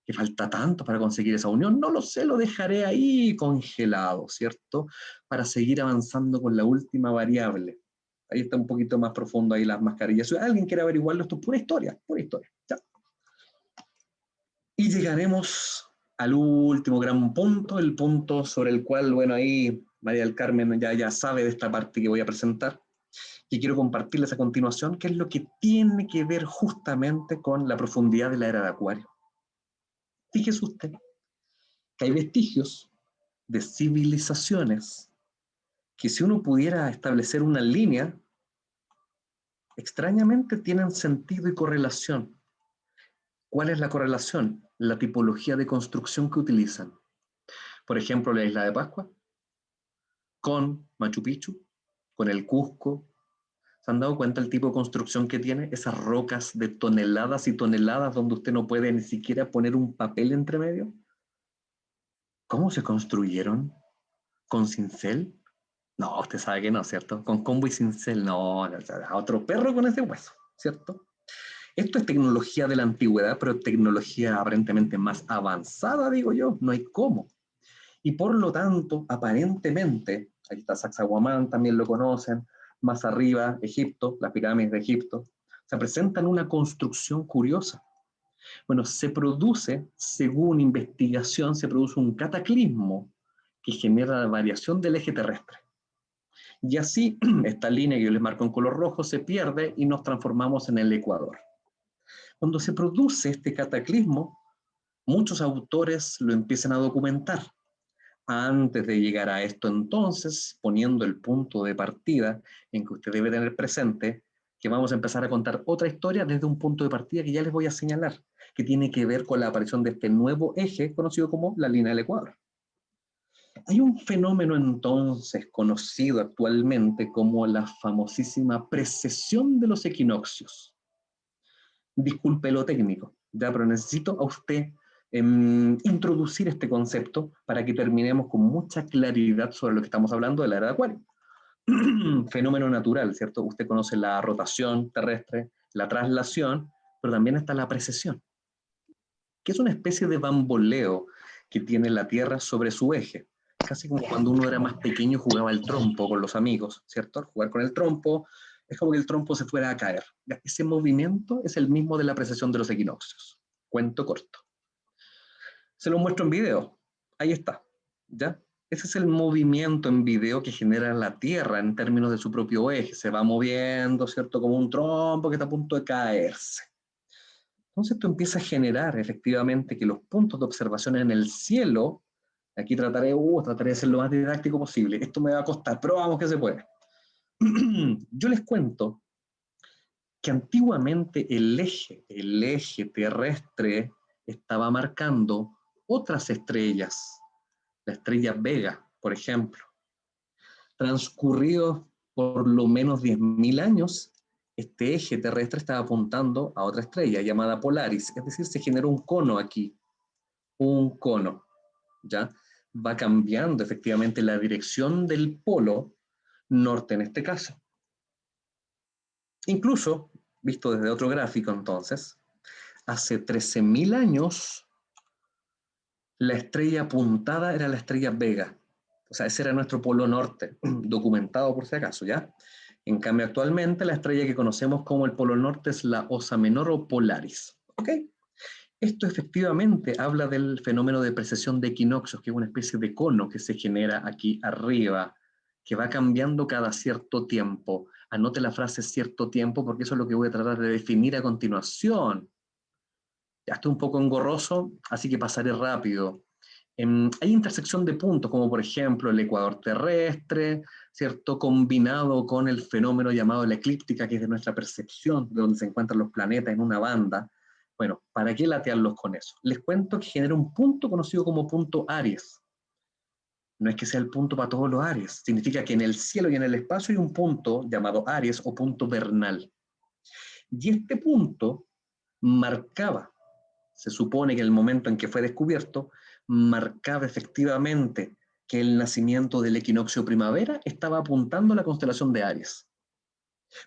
Que falta tanto para conseguir esa unión, no lo sé, lo dejaré ahí congelado, ¿cierto? Para seguir avanzando con la última variable. Ahí está un poquito más profundo ahí las mascarillas. Si alguien quiere averiguarlo, esto es pura historia, pura historia. Ya. Y llegaremos al último gran punto, el punto sobre el cual, bueno, ahí María del Carmen ya sabe de esta parte que voy a presentar. que quiero compartirles a continuación, que es lo que tiene que ver justamente con la profundidad de la era de Acuario. Fíjese usted que hay vestigios de civilizaciones que, si uno pudiera establecer una línea, extrañamente tienen sentido y correlación. ¿Cuál es la correlación? La tipología de construcción que utilizan. Por ejemplo, la isla de Pascua, con Machu Picchu, con el Cusco. ¿Se han dado cuenta el tipo de construcción que tiene? Esas rocas de toneladas y toneladas donde usted no puede ni siquiera poner un papel entre medio. ¿Cómo se construyeron? ¿Con cincel? No, usted sabe que no, ¿cierto? Con combo y cincel, no, a otro perro con ese hueso, ¿cierto? Esto es tecnología de la antigüedad, pero tecnología aparentemente más avanzada, digo yo, no hay cómo. Y por lo tanto, aparentemente, ahí está Sacsayhuamán, también lo conocen, más arriba, Egipto, las pirámides de Egipto, se presentan una construcción curiosa. Bueno, se produce, según investigación, se produce un cataclismo que genera la variación del eje terrestre. Y así, esta línea que yo les marco en color rojo se pierde y nos transformamos en el Ecuador. Cuando se produce este cataclismo, muchos autores lo empiezan a documentar. Antes de llegar a esto, entonces, poniendo el punto de partida en que usted debe tener presente que vamos a empezar a contar otra historia desde un punto de partida que ya les voy a señalar, que tiene que ver con la aparición de este nuevo eje conocido como la línea del Ecuador. Hay un fenómeno entonces conocido actualmente como la famosísima precesión de los equinoccios. Disculpe lo técnico, ya, pero necesito a usted introducir este concepto para que terminemos con mucha claridad sobre lo que estamos hablando de la era de Acuario. Fenómeno natural, ¿cierto? Usted conoce la rotación terrestre, la traslación, pero también está la precesión, que es una especie de bamboleo que tiene la Tierra sobre su eje. Casi como cuando uno era más pequeño jugaba el trompo con los amigos, ¿cierto? Al jugar con el trompo, es como que el trompo se fuera a caer. Ese movimiento es el mismo de la precesión de los equinoccios. Cuento corto. Se lo muestro en video. Ahí está, ¿ya? Ese es el movimiento en video que genera la Tierra en términos de su propio eje. Se va moviendo, ¿cierto? Como un trompo que está a punto de caerse. Entonces esto empieza a generar efectivamente que los puntos de observación en el cielo, aquí trataré de ser lo más didáctico posible, esto me va a costar, pero vamos que se puede. Yo les cuento que antiguamente el eje terrestre estaba marcando otras estrellas, la estrella Vega, por ejemplo. Transcurridos por lo menos 10.000 años, este eje terrestre estaba apuntando a otra estrella llamada Polaris, es decir, se generó un cono aquí, un cono, ¿ya? Va cambiando efectivamente la dirección del polo norte en este caso. Incluso, visto desde otro gráfico entonces, hace 13.000 años la estrella apuntada era la estrella Vega. O sea, ese era nuestro polo norte, documentado por si acaso, ¿ya? En cambio, actualmente la estrella que conocemos como el polo norte es la Osa Menor o Polaris. ¿Ok? Esto efectivamente habla del fenómeno de precesión de equinoccios, que es una especie de cono que se genera aquí arriba, que va cambiando cada cierto tiempo. Anote la frase cierto tiempo, porque eso es lo que voy a tratar de definir a continuación. Ya estoy un poco engorroso, así que pasaré rápido. Hay intersección de puntos, como por ejemplo el ecuador terrestre, ¿cierto? Combinado con el fenómeno llamado la eclíptica, que es de nuestra percepción, de donde se encuentran los planetas en una banda. Bueno, ¿para qué latearlos con eso? Les cuento que genera un punto conocido como punto Aries. No es que sea el punto para todos los Aries, significa que en el cielo y en el espacio hay un punto llamado Aries o punto vernal. Y este punto marcaba, se supone que en el momento en que fue descubierto, marcaba efectivamente que el nacimiento del equinoccio primavera estaba apuntando a la constelación de Aries.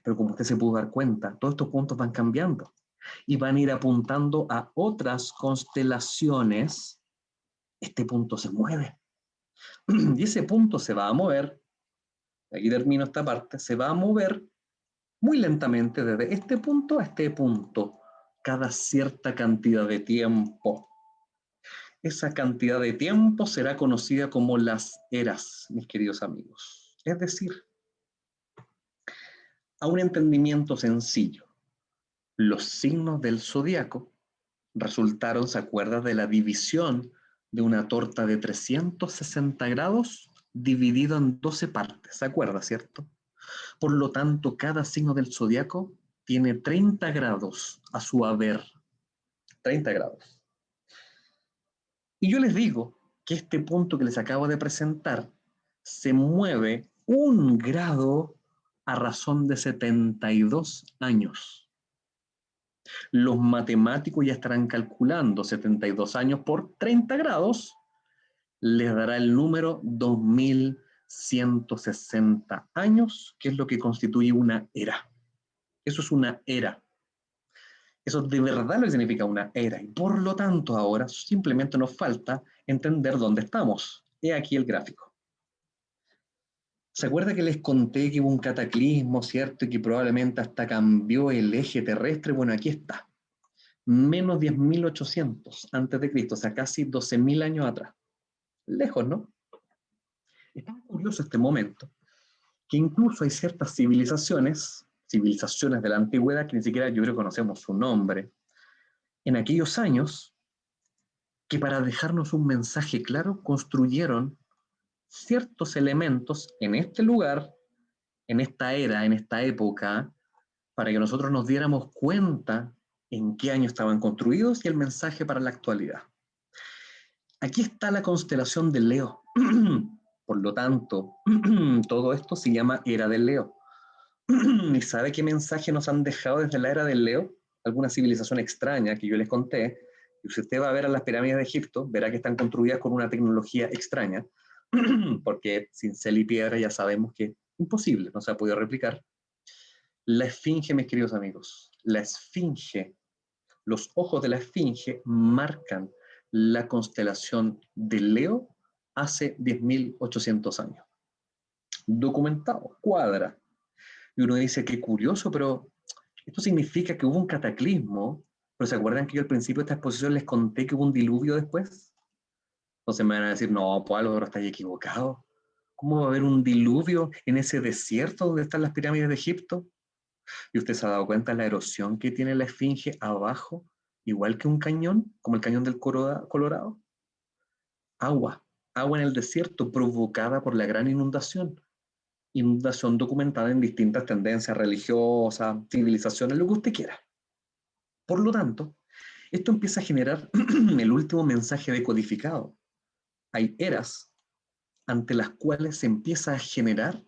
Pero como usted se pudo dar cuenta, todos estos puntos van cambiando y van a ir apuntando a otras constelaciones. Este punto se mueve. Y ese punto se va a mover, aquí termino esta parte, se va a mover muy lentamente desde este punto a este punto, cada cierta cantidad de tiempo. Esa cantidad de tiempo será conocida como las eras, mis queridos amigos. Es decir, a un entendimiento sencillo. Los signos del zodiaco resultaron, ¿se acuerda de la división de una torta de 360 grados dividido en 12 partes? ¿Se acuerda, cierto? Por lo tanto, cada signo del zodiaco tiene 30 grados a su haber. 30 grados. Y yo les digo que este punto que les acabo de presentar se mueve 1 grado a razón de 72 años. Los matemáticos ya estarán calculando 72 años por 30 grados, les dará el número 2160 años, que es lo que constituye una era. Eso es una era. Eso de verdad lo que significa una era. Y por lo tanto ahora simplemente nos falta entender dónde estamos. He aquí el gráfico. ¿Se acuerda que les conté que hubo un cataclismo, cierto? Y que probablemente hasta cambió el eje terrestre. Bueno, aquí está. Menos 10.800 antes de Cristo, o sea, casi 12.000 años atrás. Lejos, ¿no? Es tan curioso este momento que incluso hay ciertas civilizaciones de la antigüedad que ni siquiera yo creo que conocemos su nombre, en aquellos años que para dejarnos un mensaje claro construyeron ciertos elementos en este lugar, en esta era, en esta época, para que nosotros nos diéramos cuenta en qué año estaban construidos y el mensaje para la actualidad. Aquí está la constelación de Leo. Por lo tanto, todo esto se llama Era del Leo. ¿Y sabe qué mensaje nos han dejado desde la Era del Leo? Alguna civilización extraña que yo les conté. Y si usted va a ver a las pirámides de Egipto, verá que están construidas con una tecnología extraña, porque sin cel y piedra ya sabemos que es imposible, no se ha podido replicar. La esfinge, mis queridos amigos, la esfinge, los ojos de la esfinge marcan la constelación de Leo hace 10.800 años. Documentado, cuadra. Y uno dice, qué curioso, pero esto significa que hubo un cataclismo. Pero ¿se acuerdan que yo al principio de esta exposición les conté que hubo un diluvio después? Entonces me van a decir, no, pues Álvaro, estás equivocado. ¿Cómo va a haber un diluvio en ese desierto donde están las pirámides de Egipto? ¿Y usted se ha dado cuenta de la erosión que tiene la esfinge abajo? Igual que un cañón, como el cañón del Colorado. Agua en el desierto provocada por la gran inundación documentada en distintas tendencias religiosas, civilizaciones, lo que usted quiera. Por lo tanto, esto empieza a generar el último mensaje decodificado. Hay eras ante las cuales se empieza a generar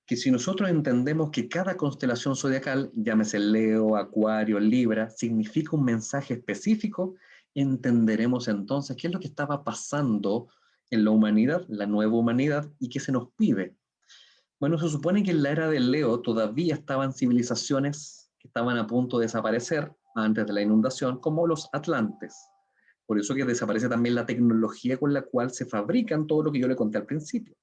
que si nosotros entendemos que cada constelación zodiacal, llámese Leo, Acuario, Libra, significa un mensaje específico, entenderemos entonces qué es lo que estaba pasando en la humanidad, la nueva humanidad, y qué se nos pide. Bueno, se supone que en la era del Leo todavía estaban civilizaciones que estaban a punto de desaparecer antes de la inundación, como los atlantes. Por eso que desaparece también la tecnología con la cual se fabrican todo lo que yo le conté al principio.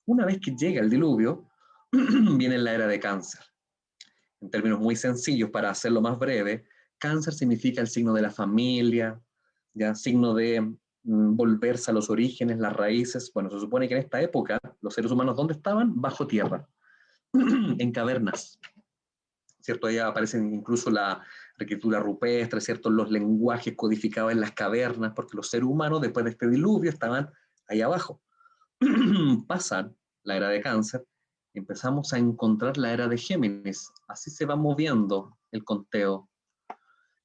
Una vez que llega el diluvio, viene la era de Cáncer. En términos muy sencillos, para hacerlo más breve, Cáncer significa el signo de la familia, ya signo de volverse a los orígenes, las raíces. Bueno, se supone que en esta época los seres humanos, ¿dónde estaban? Bajo tierra, en cavernas, ¿cierto? Ahí aparecen incluso la escritura rupestre, ¿cierto? Los lenguajes codificados en las cavernas, porque los seres humanos después de este diluvio estaban ahí abajo. Pasan la era de Cáncer, empezamos a encontrar la era de Géminis. Así se va moviendo el conteo.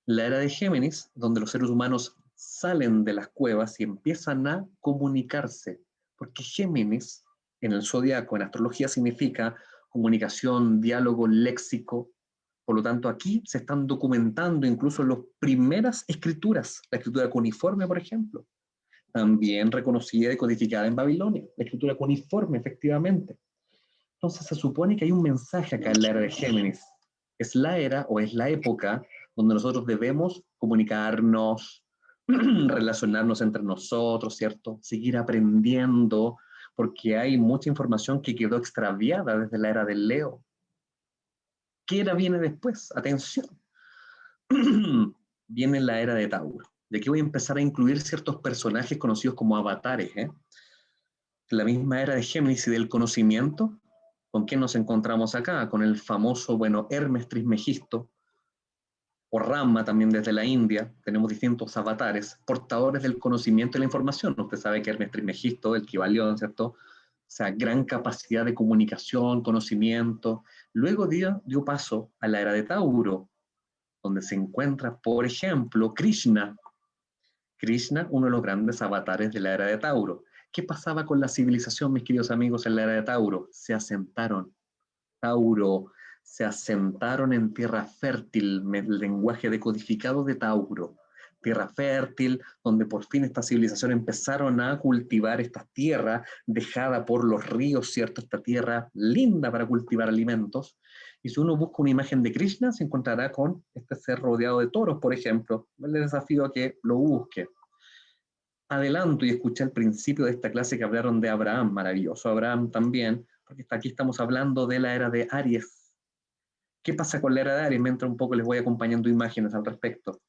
La era de Géminis, donde los seres humanos salen de las cuevas y empiezan a comunicarse, porque Géminis en el zodiaco, en astrología, significa comunicación, diálogo, léxico. Por lo tanto, aquí se están documentando incluso las primeras escrituras, la escritura cuneiforme, por ejemplo, también reconocida y codificada en Babilonia, la escritura cuneiforme, efectivamente. Entonces se supone que hay un mensaje acá en la era de Géminis. Es la era o es la época donde nosotros debemos comunicarnos, relacionarnos entre nosotros, ¿cierto? Seguir aprendiendo, porque hay mucha información que quedó extraviada desde la era del Leo. ¿Qué era viene después? Atención. Viene la era de Tauro. De aquí voy a empezar a incluir ciertos personajes conocidos como avatares, ¿eh? La misma era de Géminis y del conocimiento, ¿Con quién nos encontramos acá? Con el famoso, bueno, Hermes Trismegisto, o Rama también desde la India. Tenemos distintos avatares, portadores del conocimiento y la información. Usted sabe que Hermes Trismegisto, el Kybalión, ¿cierto? O sea, gran capacidad de comunicación, conocimiento. Luego dio paso a la era de Tauro, donde se encuentra, por ejemplo, Krishna. Krishna, uno de los grandes avatares de la era de Tauro. ¿Qué pasaba con la civilización, mis queridos amigos, en la era de Tauro? Se asentaron. Tauro, se asentaron en tierra fértil, el lenguaje decodificado de Tauro. Tierra fértil, donde por fin esta civilización empezaron a cultivar esta tierra dejada por los ríos, ¿cierto? Esta tierra linda para cultivar alimentos. Y si uno busca una imagen de Krishna, se encontrará con este ser rodeado de toros, por ejemplo. Le desafío a que lo busque. Adelanto y escuché al principio de esta clase que hablaron de Abraham, maravilloso Abraham también, porque aquí estamos hablando de la era de Aries. ¿Qué pasa con la era de Aries? Mientras un poco les voy acompañando imágenes al respecto.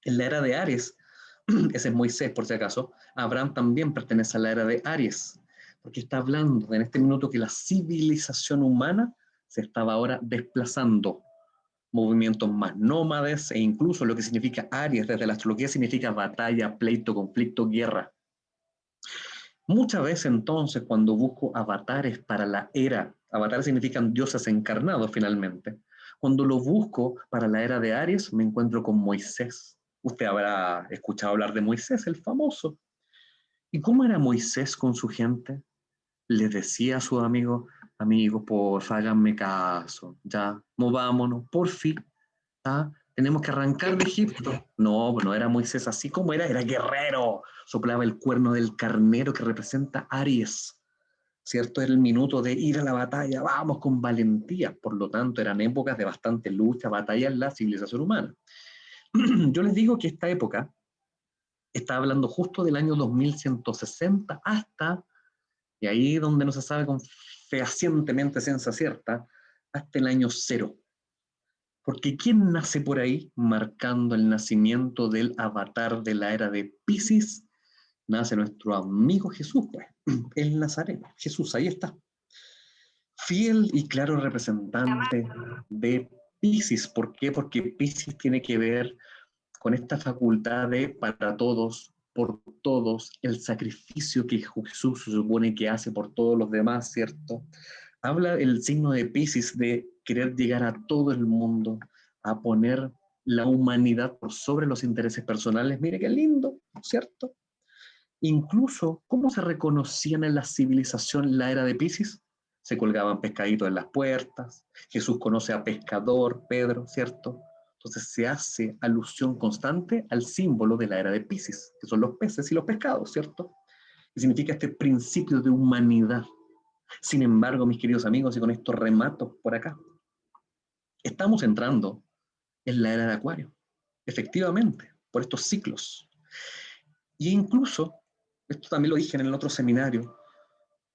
En la era de Aries, ese es Moisés por si acaso, Abraham también pertenece a la era de Aries, porque está hablando en este minuto que la civilización humana se estaba ahora desplazando. Movimientos más nómades e incluso lo que significa Aries desde la astrología significa batalla, pleito, conflicto, guerra. Muchas veces entonces cuando busco avatares para la era, avatares significan dioses encarnados finalmente, cuando lo busco para la era de Aries me encuentro con Moisés. Usted habrá escuchado hablar de Moisés, el famoso. ¿Y cómo era Moisés con su gente? Les decía a sus amigos, porfa, háganme caso, ya, movámonos, por fin, ¿ah? Tenemos que arrancar de Egipto. No, no era Moisés así como era guerrero. Soplaba el cuerno del carnero que representa Aries, ¿cierto? Era el minuto de ir a la batalla, vamos con valentía. Por lo tanto, eran épocas de bastante lucha, batalla en la civilización humana. Yo les digo que esta época está hablando justo del año 2160 hasta, y ahí donde no se sabe con fehacientemente ciencia cierta, hasta el año 0. Porque ¿quién nace por ahí marcando el nacimiento del avatar de la era de Piscis? Nace nuestro amigo Jesús, pues, el Nazareno. Jesús, ahí está. Fiel y claro representante de Piscis. ¿Por qué? Porque Piscis tiene que ver con esta facultad de para todos, por todos, el sacrificio que Jesús se supone que hace por todos los demás, ¿cierto? Habla el signo de Piscis de querer llegar a todo el mundo, a poner la humanidad por sobre los intereses personales. Mire qué lindo, ¿cierto? Incluso, ¿cómo se reconocían en la civilización la era de Piscis? Se colgaban pescaditos en las puertas, Jesús conoce a pescador, Pedro, ¿cierto? Entonces se hace alusión constante al símbolo de la era de Piscis, que son los peces y los pescados, ¿cierto? Y significa este principio de humanidad. Sin embargo, mis queridos amigos, y con esto remato por acá, estamos entrando en la era de Acuario, efectivamente, por estos ciclos. Y incluso, esto también lo dije en el otro seminario,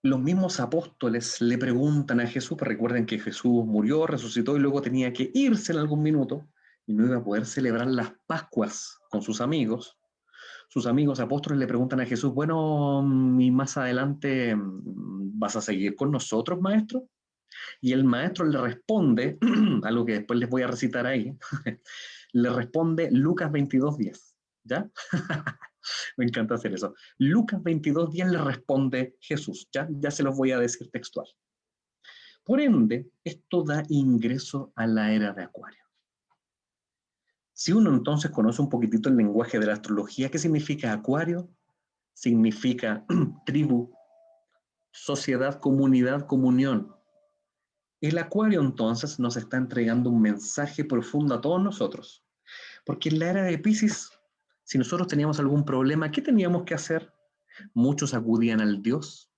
los mismos apóstoles le preguntan a Jesús, pues recuerden que Jesús murió, resucitó y luego tenía que irse en algún minuto y no iba a poder celebrar las Pascuas con sus amigos. Sus amigos apóstoles le preguntan a Jesús, bueno, y más adelante, ¿vas a seguir con nosotros, maestro? Y el maestro le responde, algo que después les voy a recitar ahí, le responde Lucas 22:10, ¿ya? Me encanta hacer eso. Lucas 22:10 le responde Jesús, ya se los voy a decir textual. Por ende, esto da ingreso a la era de Acuario. Si uno entonces conoce un poquitito el lenguaje de la astrología, ¿qué significa Acuario? Significa tribu, sociedad, comunidad, comunión. El Acuario entonces nos está entregando un mensaje profundo a todos nosotros. Porque en la era de Piscis, si nosotros teníamos algún problema, ¿qué teníamos que hacer? Muchos acudían al Dios.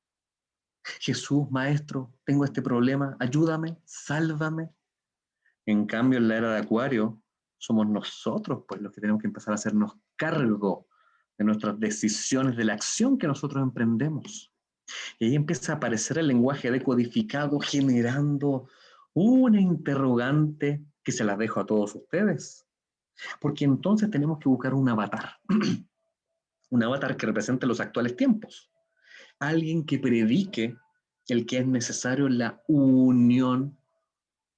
Jesús, maestro, tengo este problema, ayúdame, sálvame. En cambio, en la era de Acuario, somos nosotros pues los que tenemos que empezar a hacernos cargo de nuestras decisiones, de la acción que nosotros emprendemos. Y ahí empieza a aparecer el lenguaje decodificado, generando una interrogante que se las dejo a todos ustedes. Porque entonces tenemos que buscar un avatar. Un avatar que represente los actuales tiempos. Alguien que predique el que es necesario la unión,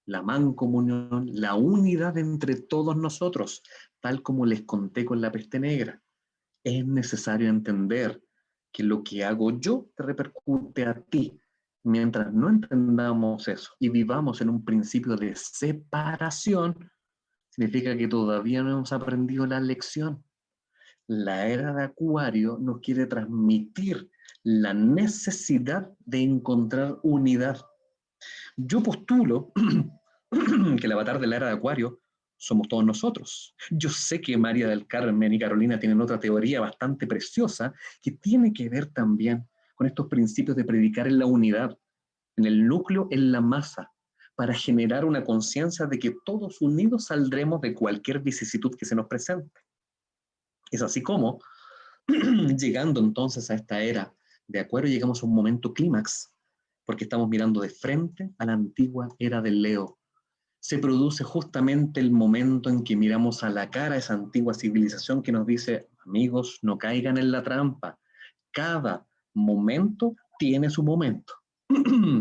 la mancomunión, la unidad entre todos nosotros, tal como les conté con la peste negra. Es necesario entender que lo que hago yo te repercute a ti. Mientras no entendamos eso y vivamos en un principio de separación, significa que todavía no hemos aprendido la lección. La era de Acuario nos quiere transmitir la necesidad de encontrar unidad. Yo postulo que el avatar de la era de Acuario somos todos nosotros. Yo sé que María del Carmen y Carolina tienen otra teoría bastante preciosa que tiene que ver también con estos principios de predicar en la unidad, en el núcleo, en la masa, para generar una conciencia de que todos unidos saldremos de cualquier vicisitud que se nos presente. Es así como, llegando entonces a esta era de Acuario, llegamos a un momento clímax, porque estamos mirando de frente a la antigua era del Leo. Se produce justamente el momento en que miramos a la cara a esa antigua civilización que nos dice, amigos, no caigan en la trampa. Cada momento tiene su momento.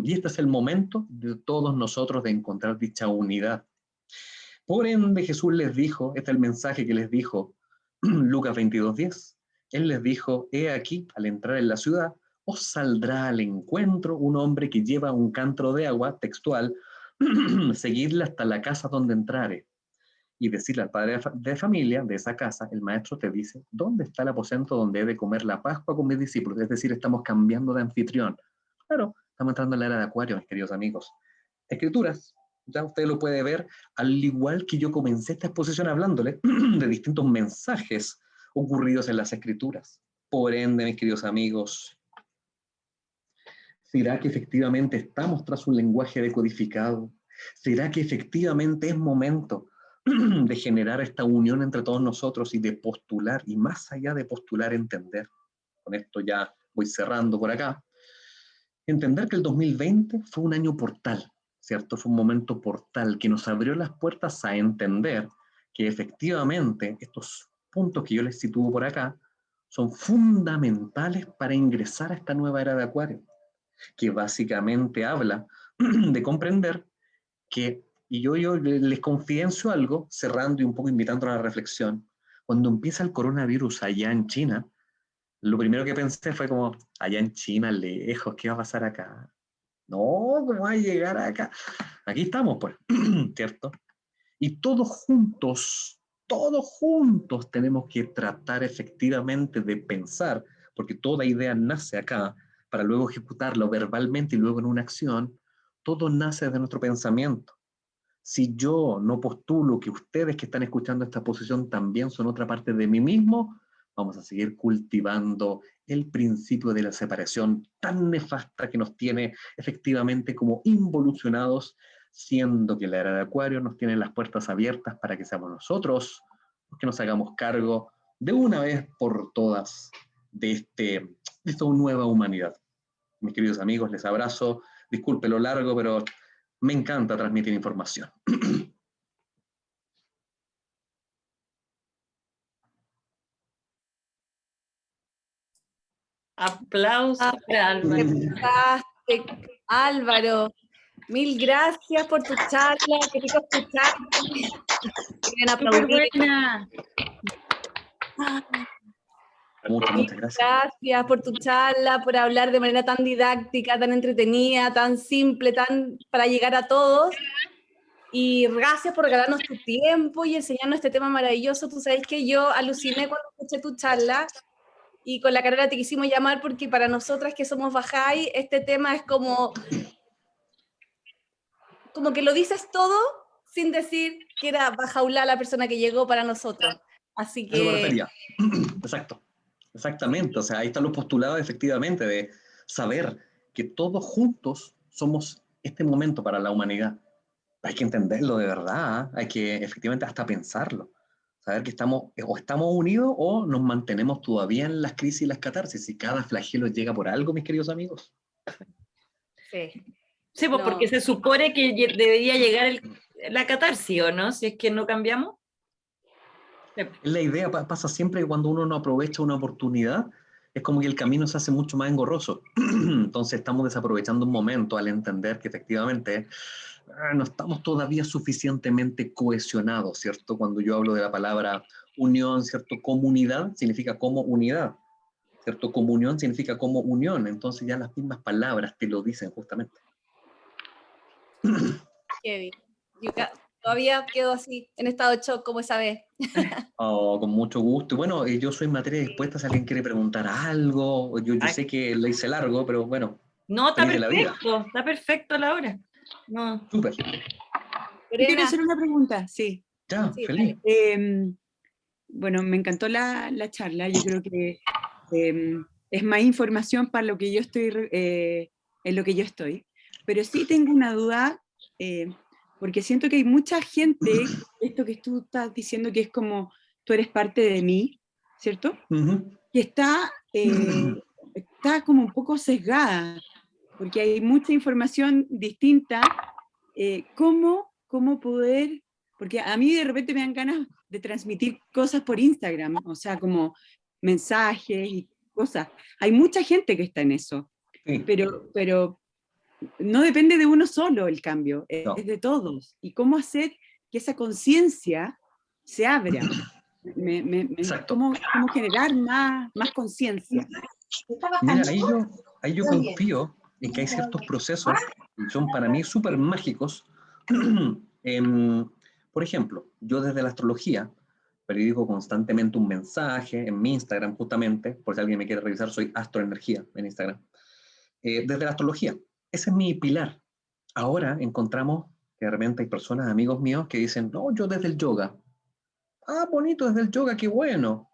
Y este es el momento de todos nosotros de encontrar dicha unidad. Por ende, Jesús les dijo, este es el mensaje que les dijo Lucas 22:10. Él les dijo, he aquí, al entrar en la ciudad, os saldrá al encuentro un hombre que lleva un cántaro de agua, textual, seguidle hasta la casa donde entrare. Y decirle al padre de familia de esa casa, el maestro te dice, ¿dónde está el aposento donde he de comer la Pascua con mis discípulos? Es decir, estamos cambiando de anfitrión. Claro, estamos entrando en la era de Acuario, mis queridos amigos. Escrituras, ya usted lo puede ver, al igual que yo comencé esta exposición hablándole de distintos mensajes ocurridos en las Escrituras. Por ende, mis queridos amigos, ¿será que efectivamente estamos tras un lenguaje decodificado? ¿Será que efectivamente es momento de generar esta unión entre todos nosotros y de postular, y más allá de postular, entender? Con esto ya voy cerrando por acá. Entender que el 2020 fue un año portal, ¿cierto? Fue un momento portal que nos abrió las puertas a entender que efectivamente estos puntos que yo les sitúo por acá son fundamentales para ingresar a esta nueva era de Acuario, que básicamente habla de comprender que, y yo les confidencio algo, cerrando y un poco invitando a la reflexión, cuando empieza el coronavirus allá en China, lo primero que pensé fue como, allá en China, lejos, ¿qué va a pasar acá? No, ¿cómo va a llegar acá? Aquí estamos, pues, ¿cierto? Y todos juntos tenemos que tratar efectivamente de pensar, porque toda idea nace acá, para luego ejecutarlo verbalmente y luego en una acción, todo nace de nuestro pensamiento. Si yo no postulo que ustedes que están escuchando esta posición también son otra parte de mí mismo, vamos a seguir cultivando el principio de la separación tan nefasta que nos tiene efectivamente como involucionados, siendo que la era de Acuario nos tiene las puertas abiertas para que seamos nosotros los que nos hagamos cargo de una vez por todas de esta nueva humanidad. Mis queridos amigos, les abrazo. Disculpe lo largo, pero me encanta transmitir información. Aplausos para Álvaro. Fantástico, Álvaro. Mil gracias por tu charla. Qué rico escucharte. Quieren aplaudir. Buena. Muchas gracias. Gracias por tu charla, por hablar de manera tan didáctica, tan entretenida, tan simple, tan para llegar a todos. Y gracias por regalarnos tu tiempo y enseñarnos este tema maravilloso. Tú sabes que yo aluciné cuando escuché tu charla y con la Carola te quisimos llamar porque para nosotras que somos Bahá'í, este tema es como que lo dices todo sin decir que era Bahá'u'lláh la persona que llegó para nosotros. Así que... Eso me refería. Exacto. Exactamente. O sea, ahí están los postulados efectivamente de saber que todos juntos somos este momento para la humanidad. Hay que entenderlo de verdad, hay que efectivamente hasta pensarlo. Saber que estamos unidos o nos mantenemos todavía en las crisis y las catarsis. Y cada flagelo llega por algo, mis queridos amigos. Sí. Sí, pues No. porque se supone que debería llegar la catarsis, ¿o no? Si es que no cambiamos. Sí. La idea pasa siempre que cuando uno no aprovecha una oportunidad, es como que el camino se hace mucho más engorroso. Entonces estamos desaprovechando un momento al entender que efectivamente no estamos todavía suficientemente cohesionados, ¿cierto? Cuando yo hablo de la palabra unión, ¿cierto? Comunidad significa como unidad, ¿cierto? Comunión significa como unión, entonces ya las mismas palabras te lo dicen justamente. Heavy. Todavía quedo así, en estado de shock como esa vez. Oh, con mucho gusto. Y bueno, yo soy materia dispuesta si alguien quiere preguntar algo. Yo sé que lo hice largo, pero bueno, No, feliz de la vida. está perfecto la hora. No. Súper. Yo quiero hacer una pregunta, sí. Ya, Sí, feliz. Bueno, me encantó la charla. Yo creo que es más información para lo que yo estoy, en lo que yo estoy. Pero sí tengo una duda, porque siento que hay mucha gente, esto que tú estás diciendo que es como tú eres parte de mí, ¿cierto? Que está como un poco sesgada, porque hay mucha información distinta. ¿Cómo poder? Porque a mí de repente me dan ganas de transmitir cosas por Instagram, o sea, como mensajes y cosas. Hay mucha gente que está en eso, Sí. pero no depende de uno solo el cambio, No. es de todos. ¿Y cómo hacer que esa conciencia se abra? Exacto. ¿Cómo generar más conciencia? Mira, ahí yo confío en que hay ciertos procesos que son para mí súper mágicos. Por ejemplo, yo desde la astrología periodico constantemente un mensaje en mi Instagram, justamente, por si alguien me quiere revisar, soy Astroenergía en Instagram. Desde la astrología, ese es mi pilar. Ahora encontramos que de repente hay personas, amigos míos, que dicen, no, yo desde el yoga. Ah, bonito, desde el yoga, qué bueno.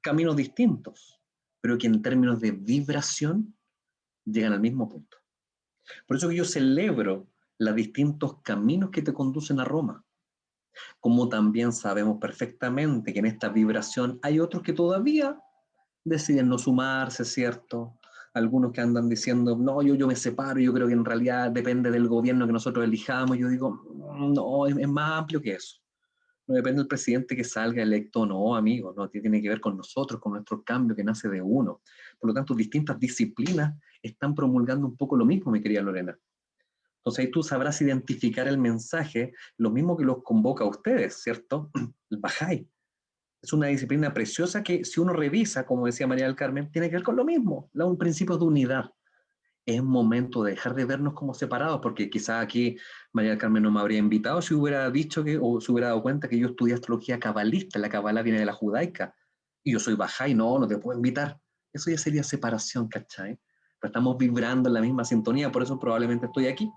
Caminos distintos, pero que en términos de vibración llegan al mismo punto. Por eso que yo celebro los distintos caminos que te conducen a Roma. Como también sabemos perfectamente que en esta vibración hay otros que todavía deciden no sumarse, ¿cierto? Algunos que andan diciendo, no, yo me separo, yo creo que en realidad depende del gobierno que nosotros elijamos. Yo digo, no, es más amplio que eso. No depende del presidente que salga electo o no, amigo, no tiene que ver con nosotros, con nuestro cambio que nace de uno. Por lo tanto, distintas disciplinas están promulgando un poco lo mismo, mi querida Lorena. Entonces ahí tú sabrás identificar el mensaje, lo mismo que los convoca a ustedes, ¿cierto? El Bahá'í. Es una disciplina preciosa que si uno revisa, como decía María del Carmen, tiene que ver con lo mismo, un principio de unidad. Es momento de dejar de vernos como separados, porque quizás aquí María del Carmen no me habría invitado si hubiera dicho que, o se hubiera dado cuenta que yo estudié astrología cabalista, la cabala viene de la judaica, y yo soy Bahá'í, no te puedo invitar. Eso ya sería separación, ¿cachai? Pero estamos vibrando en la misma sintonía, por eso probablemente estoy aquí.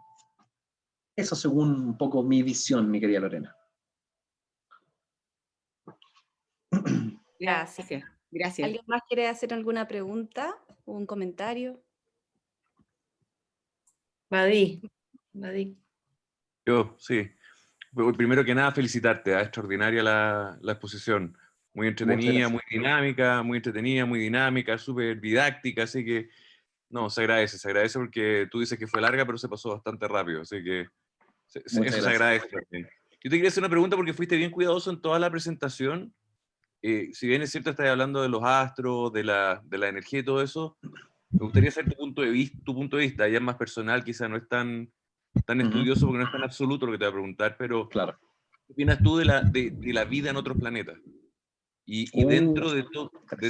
Eso según un poco mi visión, mi querida Lorena. Gracias. Gracias. ¿Alguien más quiere hacer alguna pregunta o un comentario? Badí. Yo, sí. Primero que nada, felicitarte, extraordinaria la exposición. Muy entretenida, muy entretenida, muy dinámica, súper didáctica, así que, no, se agradece porque tú dices que fue larga, pero se pasó bastante rápido, así que eso se agradece también. Yo te quería hacer una pregunta porque fuiste bien cuidadoso en toda la presentación. Si bien es cierto, estás hablando de los astros, de la energía y todo eso, me gustaría saber tu punto de vista, ya es más personal, quizá no es tan estudioso porque no es tan absoluto lo que te voy a preguntar, pero claro. ¿qué opinas tú de la vida en otros planetas? Y dentro de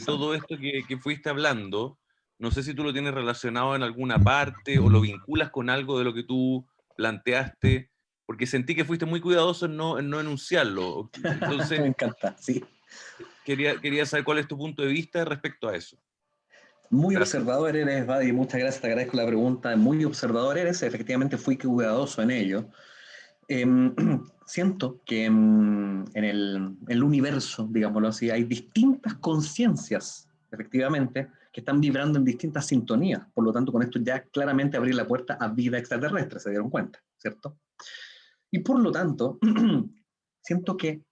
todo esto que fuiste hablando, no sé si tú lo tienes relacionado en alguna parte o lo vinculas con algo de lo que tú planteaste, porque sentí que fuiste muy cuidadoso en no enunciarlo. Entonces, me encanta, sí. Quería saber cuál es tu punto de vista respecto a eso. Muy observador eres, Vadi, muchas gracias, te agradezco la pregunta. Muy observador eres, efectivamente fui cuidadoso en ello. Siento que en el universo, digámoslo así, hay distintas conciencias, efectivamente, que están vibrando en distintas sintonías. Por lo tanto, con esto ya claramente abrí la puerta a vida extraterrestre, se dieron cuenta, ¿cierto? Y por lo tanto, siento que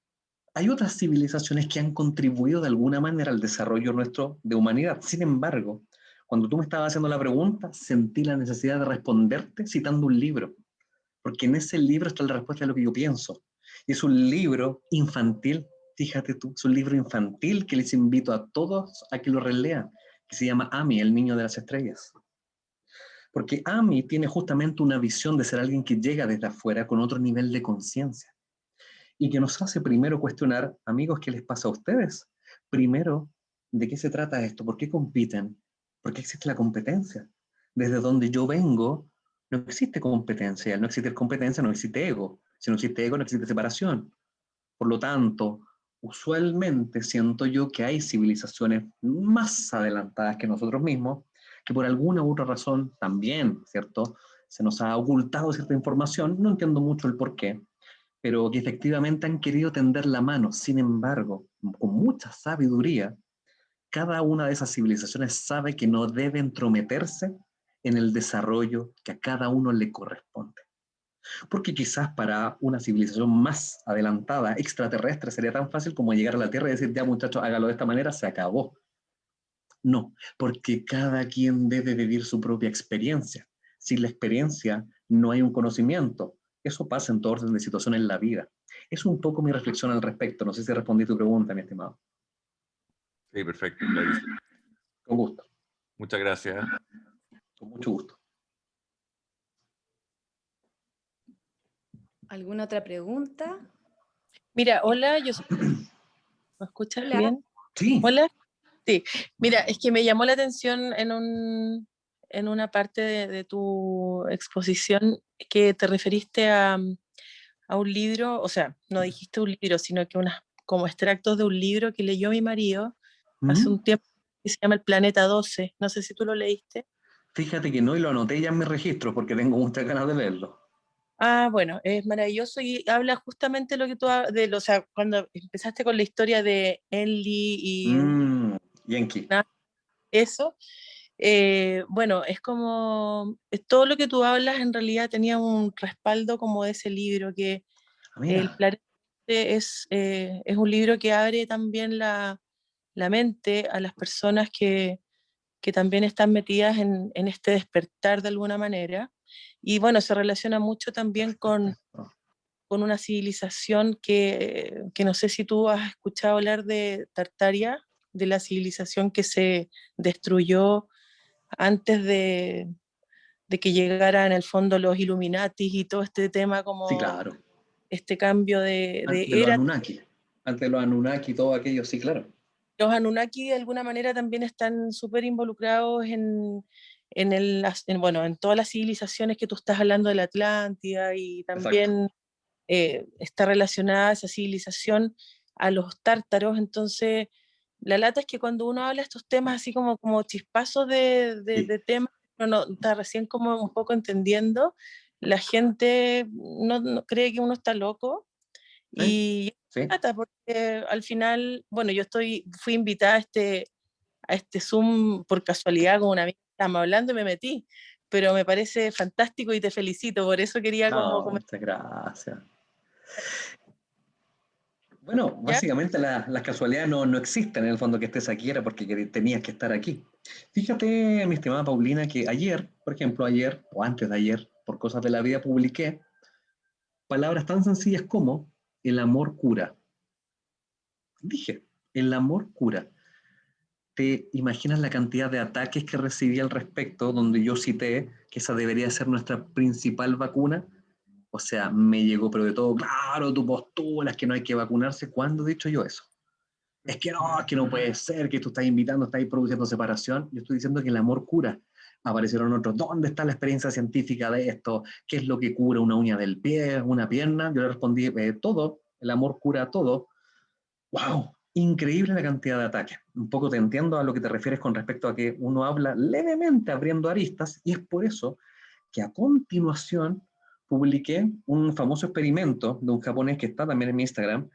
hay otras civilizaciones que han contribuido de alguna manera al desarrollo nuestro de humanidad. Sin embargo, cuando tú me estabas haciendo la pregunta, sentí la necesidad de responderte citando un libro, porque en ese libro está la respuesta de lo que yo pienso. Y es un libro infantil, fíjate tú, es un libro infantil que les invito a todos a que lo relean. que se llama Ami, el niño de las estrellas. Porque Ami tiene justamente una visión de ser alguien que llega desde afuera con otro nivel de conciencia y que nos hace primero cuestionar, amigos, ¿qué les pasa a ustedes? Primero, ¿de qué se trata esto? ¿Por qué compiten? ¿Por qué existe la competencia? Desde donde yo vengo, no existe competencia. Al no existir competencia, no existe ego. Si no existe ego, no existe separación. Por lo tanto, usualmente siento yo que hay civilizaciones más adelantadas que nosotros mismos, que por alguna u otra razón también, ¿cierto? Se nos ha ocultado cierta información, no entiendo mucho el por qué, pero que efectivamente han querido tender la mano. Sin embargo, con mucha sabiduría, cada una de esas civilizaciones sabe que no debe entrometerse en el desarrollo que a cada uno le corresponde. Porque quizás para una civilización más adelantada, extraterrestre, sería tan fácil como llegar a la Tierra y decir, ya muchachos, hágalo de esta manera, se acabó. No, porque cada quien debe vivir su propia experiencia. Sin la experiencia no hay un conocimiento. Eso pasa en todo orden de situaciones en la vida. Es un poco mi reflexión al respecto. No sé si respondí tu pregunta, mi estimado. Sí, perfecto, clarísimo. Con gusto. Muchas gracias. Con mucho gusto. ¿Alguna otra pregunta? Mira, hola, ¿me escuchas Hola. bien? Sí. Hola. Sí, mira, es que me llamó la atención en una parte de tu exposición que te referiste a un libro, o sea, no dijiste un libro, sino que como extractos de un libro que leyó mi marido hace un tiempo, que se llama El Planeta 12. No sé si tú lo leíste. Fíjate que no, y lo anoté ya en mi registro porque tengo muchas ganas de verlo. Ah, bueno, es maravilloso y habla justamente lo que tú, o sea, cuando empezaste con la historia de Enlil y Yankee. eso, bueno, es como, todo lo que tú hablas en realidad tenía un respaldo como de ese libro, que El Planeta es un libro que abre también la mente a las personas que también están metidas en este despertar de alguna manera. Y bueno, se relaciona mucho también con una civilización que no sé si tú has escuchado hablar de Tartaria, de la civilización que se destruyó antes de que llegaran en el fondo los Illuminatis y todo este tema Sí, como claro. este cambio de Antes de los era. Anunnaki. Antes de los Anunnaki y todo aquello, sí, claro. Los Anunnaki de alguna manera también están súper involucrados bueno, en todas las civilizaciones que tú estás hablando de la Atlántida y también está relacionada esa civilización a los tártaros. Entonces, la lata es que cuando uno habla estos temas así como chispazos de temas, uno está recién como un poco entendiendo, la gente no cree que uno está loco. Y trata, porque al final, bueno, fui invitada a este Zoom por casualidad con una amiga que estábamos hablando y me metí, pero me parece fantástico y te felicito, por eso quería como muchas gracias. Bueno, ¿Ya? básicamente las casualidades no existen en el fondo. Que estés aquí era porque tenías que estar aquí. Fíjate, mi estimada Paulina, que ayer, por ejemplo, ayer o antes de ayer, por cosas de la vida, publiqué palabras tan sencillas como el amor cura. Dije, el amor cura. ¿Te imaginas la cantidad de ataques que recibí al respecto, donde yo cité que esa debería ser nuestra principal vacuna? O sea, me llegó, pero de todo, claro, tu postura es que no hay que vacunarse. ¿Cuándo he dicho yo eso? Es que no puede ser, que tú estás invitando, estás produciendo separación. Yo estoy diciendo que el amor cura. Aparecieron otros, ¿dónde está la experiencia científica de esto? ¿Qué es lo que cura una uña del pie, una pierna? Yo le respondí, todo, el amor cura todo. ¡Wow! Increíble la cantidad de ataques. Un poco te entiendo a lo que te refieres con respecto a que uno habla levemente abriendo aristas, y es por eso que a continuación publiqué un famoso experimento de un japonés que está también en mi Instagram,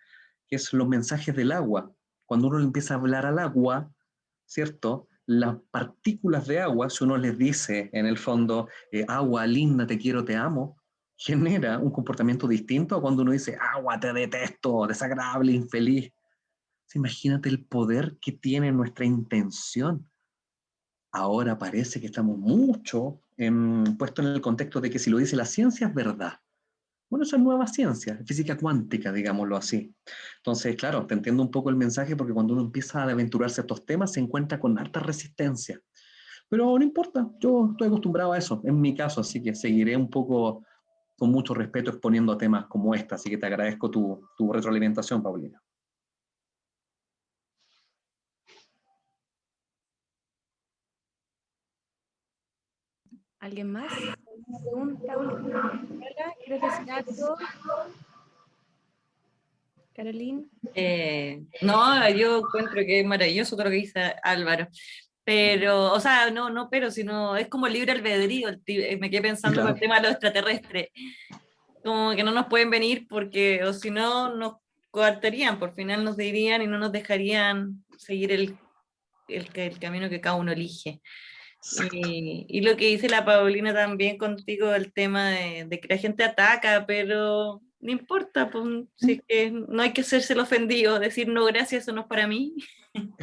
que es los mensajes del agua. Cuando uno le empieza a hablar al agua, ¿cierto? Las partículas de agua, si uno les dice en el fondo, agua linda, te quiero, te amo, genera un comportamiento distinto a cuando uno dice, agua, te detesto, desagradable, infeliz. Imagínate el poder que tiene nuestra intención. Ahora parece que estamos mucho puestos en el contexto de que si lo dice la ciencia es verdad. Bueno, eso es nueva ciencia, física cuántica, digámoslo así. Entonces, claro, te entiendo un poco el mensaje porque cuando uno empieza a aventurarse a estos temas se encuentra con harta resistencia. Pero no importa, yo estoy acostumbrado a eso, en mi caso, así que seguiré un poco con mucho respeto exponiendo temas como este, así que te agradezco tu retroalimentación, Paulina. ¿Alguien más? ¿Alguna pregunta última? ¿Quieres decir algo? Caroline. No, yo encuentro que es maravilloso todo lo que dice Álvaro. Pero, o sea, no, pero, sino es como libre albedrío. Me quedé pensando Claro. con el tema de los extraterrestres. Como que no nos pueden venir porque, o si no, nos coartarían, por final nos dirían y no nos dejarían seguir el camino que cada uno elige. Y lo que dice la Paulina también contigo, el tema de que la gente ataca, pero no importa, pues, si es que no hay que hacerse el ofendido, decir no, gracias, eso no es para mí.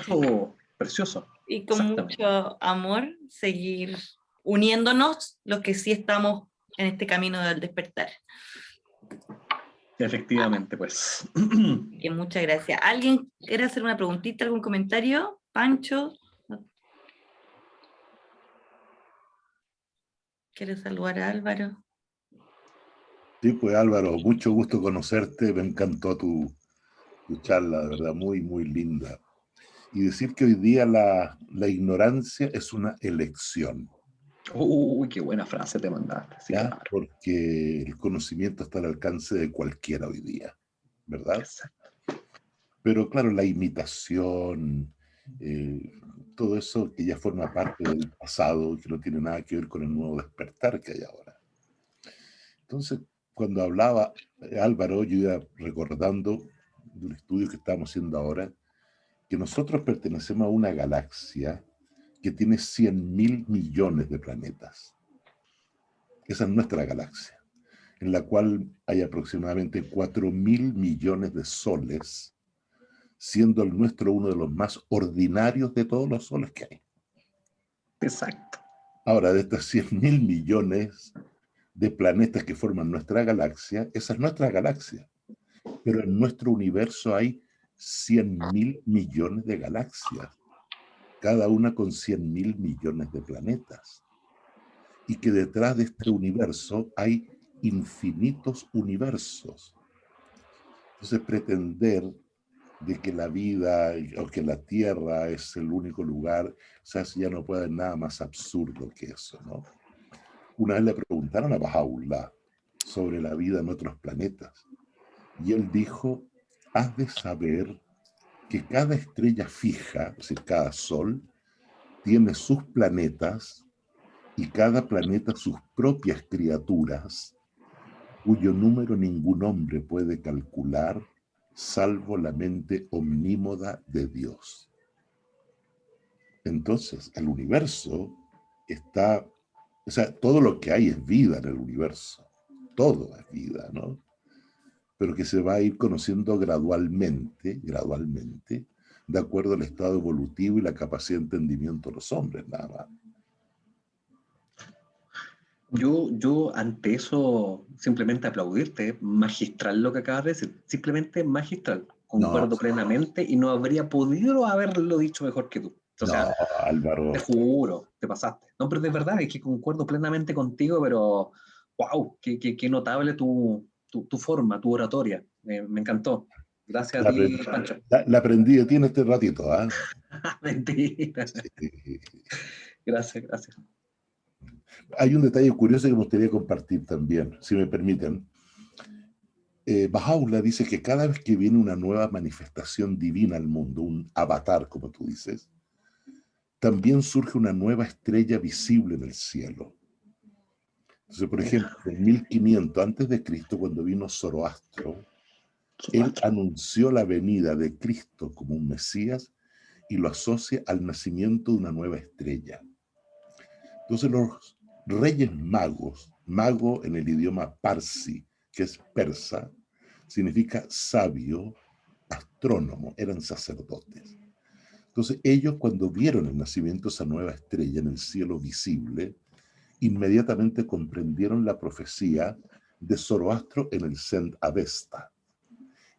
Oh, precioso. Y con mucho amor seguir uniéndonos los que sí estamos en este camino del despertar. Efectivamente, pues. Que muchas gracias. ¿Alguien quiere hacer una preguntita, algún comentario? Pancho. ¿Quieres saludar a Álvaro? Sí, pues Álvaro, mucho gusto conocerte, me encantó tu charla, de verdad, muy, muy linda. Y decir que hoy día la ignorancia es una elección. Uy, qué buena frase te mandaste. Sí, ¿ya? claro. Porque el conocimiento está al alcance de cualquiera hoy día, ¿verdad? Exacto. Pero claro, la imitación, todo eso que ya forma parte del pasado, que no tiene nada que ver con el nuevo despertar que hay ahora. Entonces, cuando hablaba Álvaro, yo iba recordando de un estudio que estamos haciendo ahora, que nosotros pertenecemos a una galaxia que tiene 100.000 millones de planetas. Esa es nuestra galaxia, en la cual hay aproximadamente 4.000 millones de soles, siendo el nuestro uno de los más ordinarios de todos los soles que hay. Exacto. Ahora, de estos 100.000 millones de planetas que forman nuestra galaxia, esa es nuestra galaxia. Pero en nuestro universo hay 100.000 millones de galaxias, cada una con 100.000 millones de planetas. Y que detrás de este universo hay infinitos universos. Entonces, pretender de que la vida o que la Tierra es el único lugar, o sea, ya no puede haber nada más absurdo que eso, ¿no? Una vez le preguntaron a Baha'u'lláh sobre la vida en otros planetas, y él dijo, has de saber que cada estrella fija, es decir, cada sol, tiene sus planetas y cada planeta sus propias criaturas, cuyo número ningún hombre puede calcular, salvo la mente omnímoda de Dios. Entonces, el universo está, o sea, todo lo que hay es vida en el universo, todo es vida, ¿no? Pero que se va a ir conociendo gradualmente, de acuerdo al estado evolutivo y la capacidad de entendimiento de los hombres, nada más. Yo ante eso simplemente aplaudirte, magistral lo que acabas de decir, simplemente magistral, concuerdo plenamente y no habría podido haberlo dicho mejor que tú. O sea, Álvaro. Te juro, te pasaste. No, pero de verdad, es que concuerdo plenamente contigo, pero wow, qué notable tu forma, tu oratoria. Me encantó. Gracias a ti, Pancho. La aprendí de ti en este ratito, ¿ah? Mentira. Sí. Gracias. Hay un detalle curioso que me gustaría compartir también, si me permiten. Baha'u'lláh dice que cada vez que viene una nueva manifestación divina al mundo, un avatar, como tú dices, también surge una nueva estrella visible en el cielo. Entonces, por ejemplo, en 1500 antes de Cristo, cuando vino Zoroastro, él anunció la venida de Cristo como un Mesías y lo asocia al nacimiento de una nueva estrella. Entonces los reyes magos, mago en el idioma parsi, que es persa, significa sabio, astrónomo, eran sacerdotes. Entonces ellos cuando vieron el nacimiento de esa nueva estrella en el cielo visible, inmediatamente comprendieron la profecía de Zoroastro en el Zend Avesta.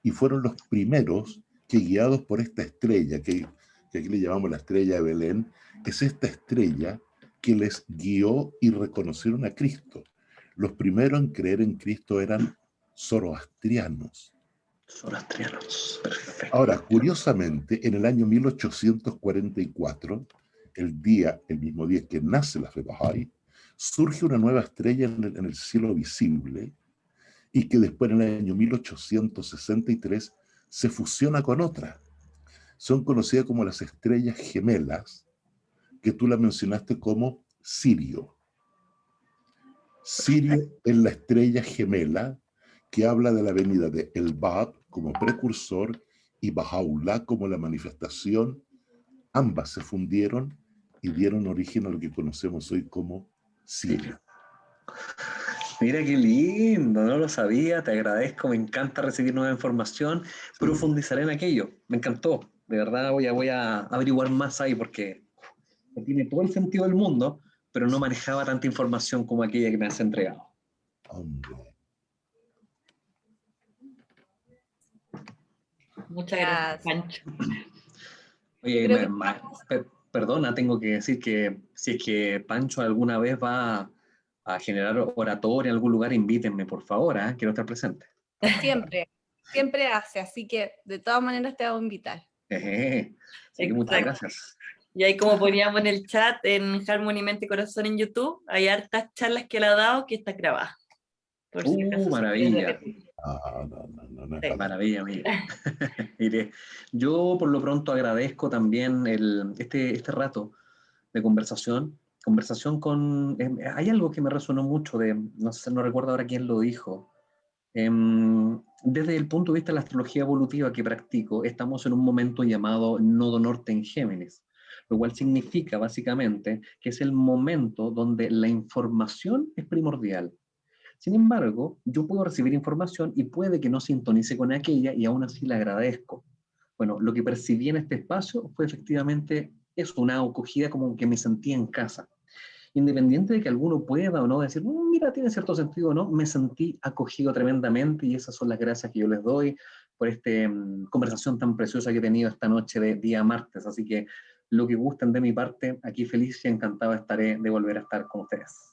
Y fueron los primeros que, guiados por esta estrella, que aquí le llamamos la estrella de Belén, es esta estrella que les guió y reconocieron a Cristo. Los primeros en creer en Cristo eran zoroastrianos. Zoroastrianos, perfecto. Ahora, curiosamente, en el año 1844, el mismo día que nace la fe Bahá'í, surge una nueva estrella en el cielo visible, y que después en el año 1863 se fusiona con otra. Son conocidas como las estrellas gemelas, que tú la mencionaste como Sirio. Sirio es la estrella gemela que habla de la venida de El Bab como precursor y Baha'u'lláh como la manifestación. Ambas se fundieron y dieron origen a lo que conocemos hoy como Sirio. Mira qué lindo, no lo sabía, te agradezco, me encanta recibir nueva información, profundizaré en aquello, me encantó, de verdad voy a averiguar más ahí porque tiene todo el sentido del mundo, pero no manejaba tanta información como aquella que me has entregado. Hombre. Muchas gracias, Pancho. Oye, perdona, tengo que decir que si es que Pancho alguna vez va a generar oratoria en algún lugar, invítenme, por favor, quiero estar presente. Siempre hace, así que de todas maneras te hago invitar. Así que muchas gracias. Y ahí, como poníamos en el chat, en Harmony Mente y Corazón en YouTube, hay hartas charlas que él ha dado que está grabada. Maravilla. No, sí. Maravilla, mira. Mire, yo por lo pronto agradezco también este rato de conversación con... hay algo que me resonó mucho, no recuerdo ahora quién lo dijo. Desde el punto de vista de la astrología evolutiva que practico, estamos en un momento llamado Nodo Norte en Géminis, lo cual significa básicamente que es el momento donde la información es primordial. Sin embargo, yo puedo recibir información y puede que no sintonice con aquella y aún así la agradezco. Bueno, lo que percibí en este espacio fue efectivamente eso, una acogida como que me sentía en casa. Independiente de que alguno pueda o no decir, mira, tiene cierto sentido o no, me sentí acogido tremendamente y esas son las gracias que yo les doy por esta conversación tan preciosa que he tenido esta noche de día martes. Así que lo que gusten de mi parte, aquí feliz y encantado estaré de volver a estar con ustedes.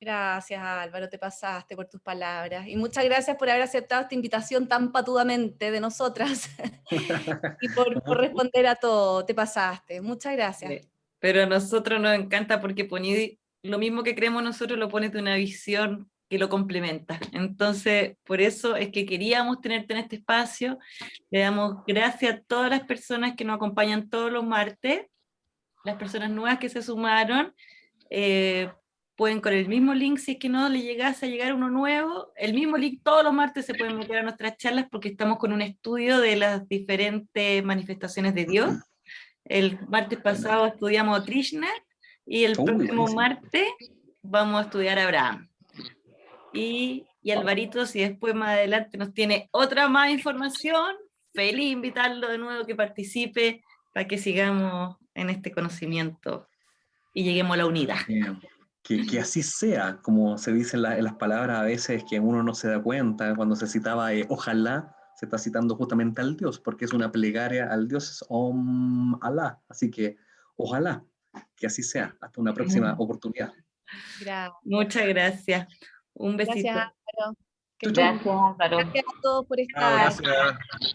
Gracias, Álvaro, te pasaste por tus palabras. Y muchas gracias por haber aceptado esta invitación tan patudamente de nosotras y por responder a todo, te pasaste. Muchas gracias. Pero a nosotros nos encanta porque poní lo mismo que creemos nosotros, lo pones de una visión que lo complementa. Entonces, por eso es que queríamos tenerte en este espacio. Le damos gracias a todas las personas que nos acompañan todos los martes, las personas nuevas que se sumaron. Pueden con el mismo link, si es que no le llegase a llegar uno nuevo, el mismo link todos los martes se pueden meter a nuestras charlas porque estamos con un estudio de las diferentes manifestaciones de Dios. El martes pasado estudiamos a Krishna y el próximo martes vamos a estudiar a Abraham. Y Alvarito, si después más adelante nos tiene otra más información, feliz invitarlo de nuevo que participe para que sigamos en este conocimiento y lleguemos a la unidad. Que así sea, como se dice en las palabras a veces que uno no se da cuenta, cuando se citaba ojalá, se está citando justamente al Dios, porque es una plegaria al Dios, es Om Alá, así que ojalá que así sea, hasta una próxima oportunidad. Gracias. Muchas gracias. Un besito. Gracias, Álvaro. Gracias, Álvaro. Gracias a todos por estar. Gracias.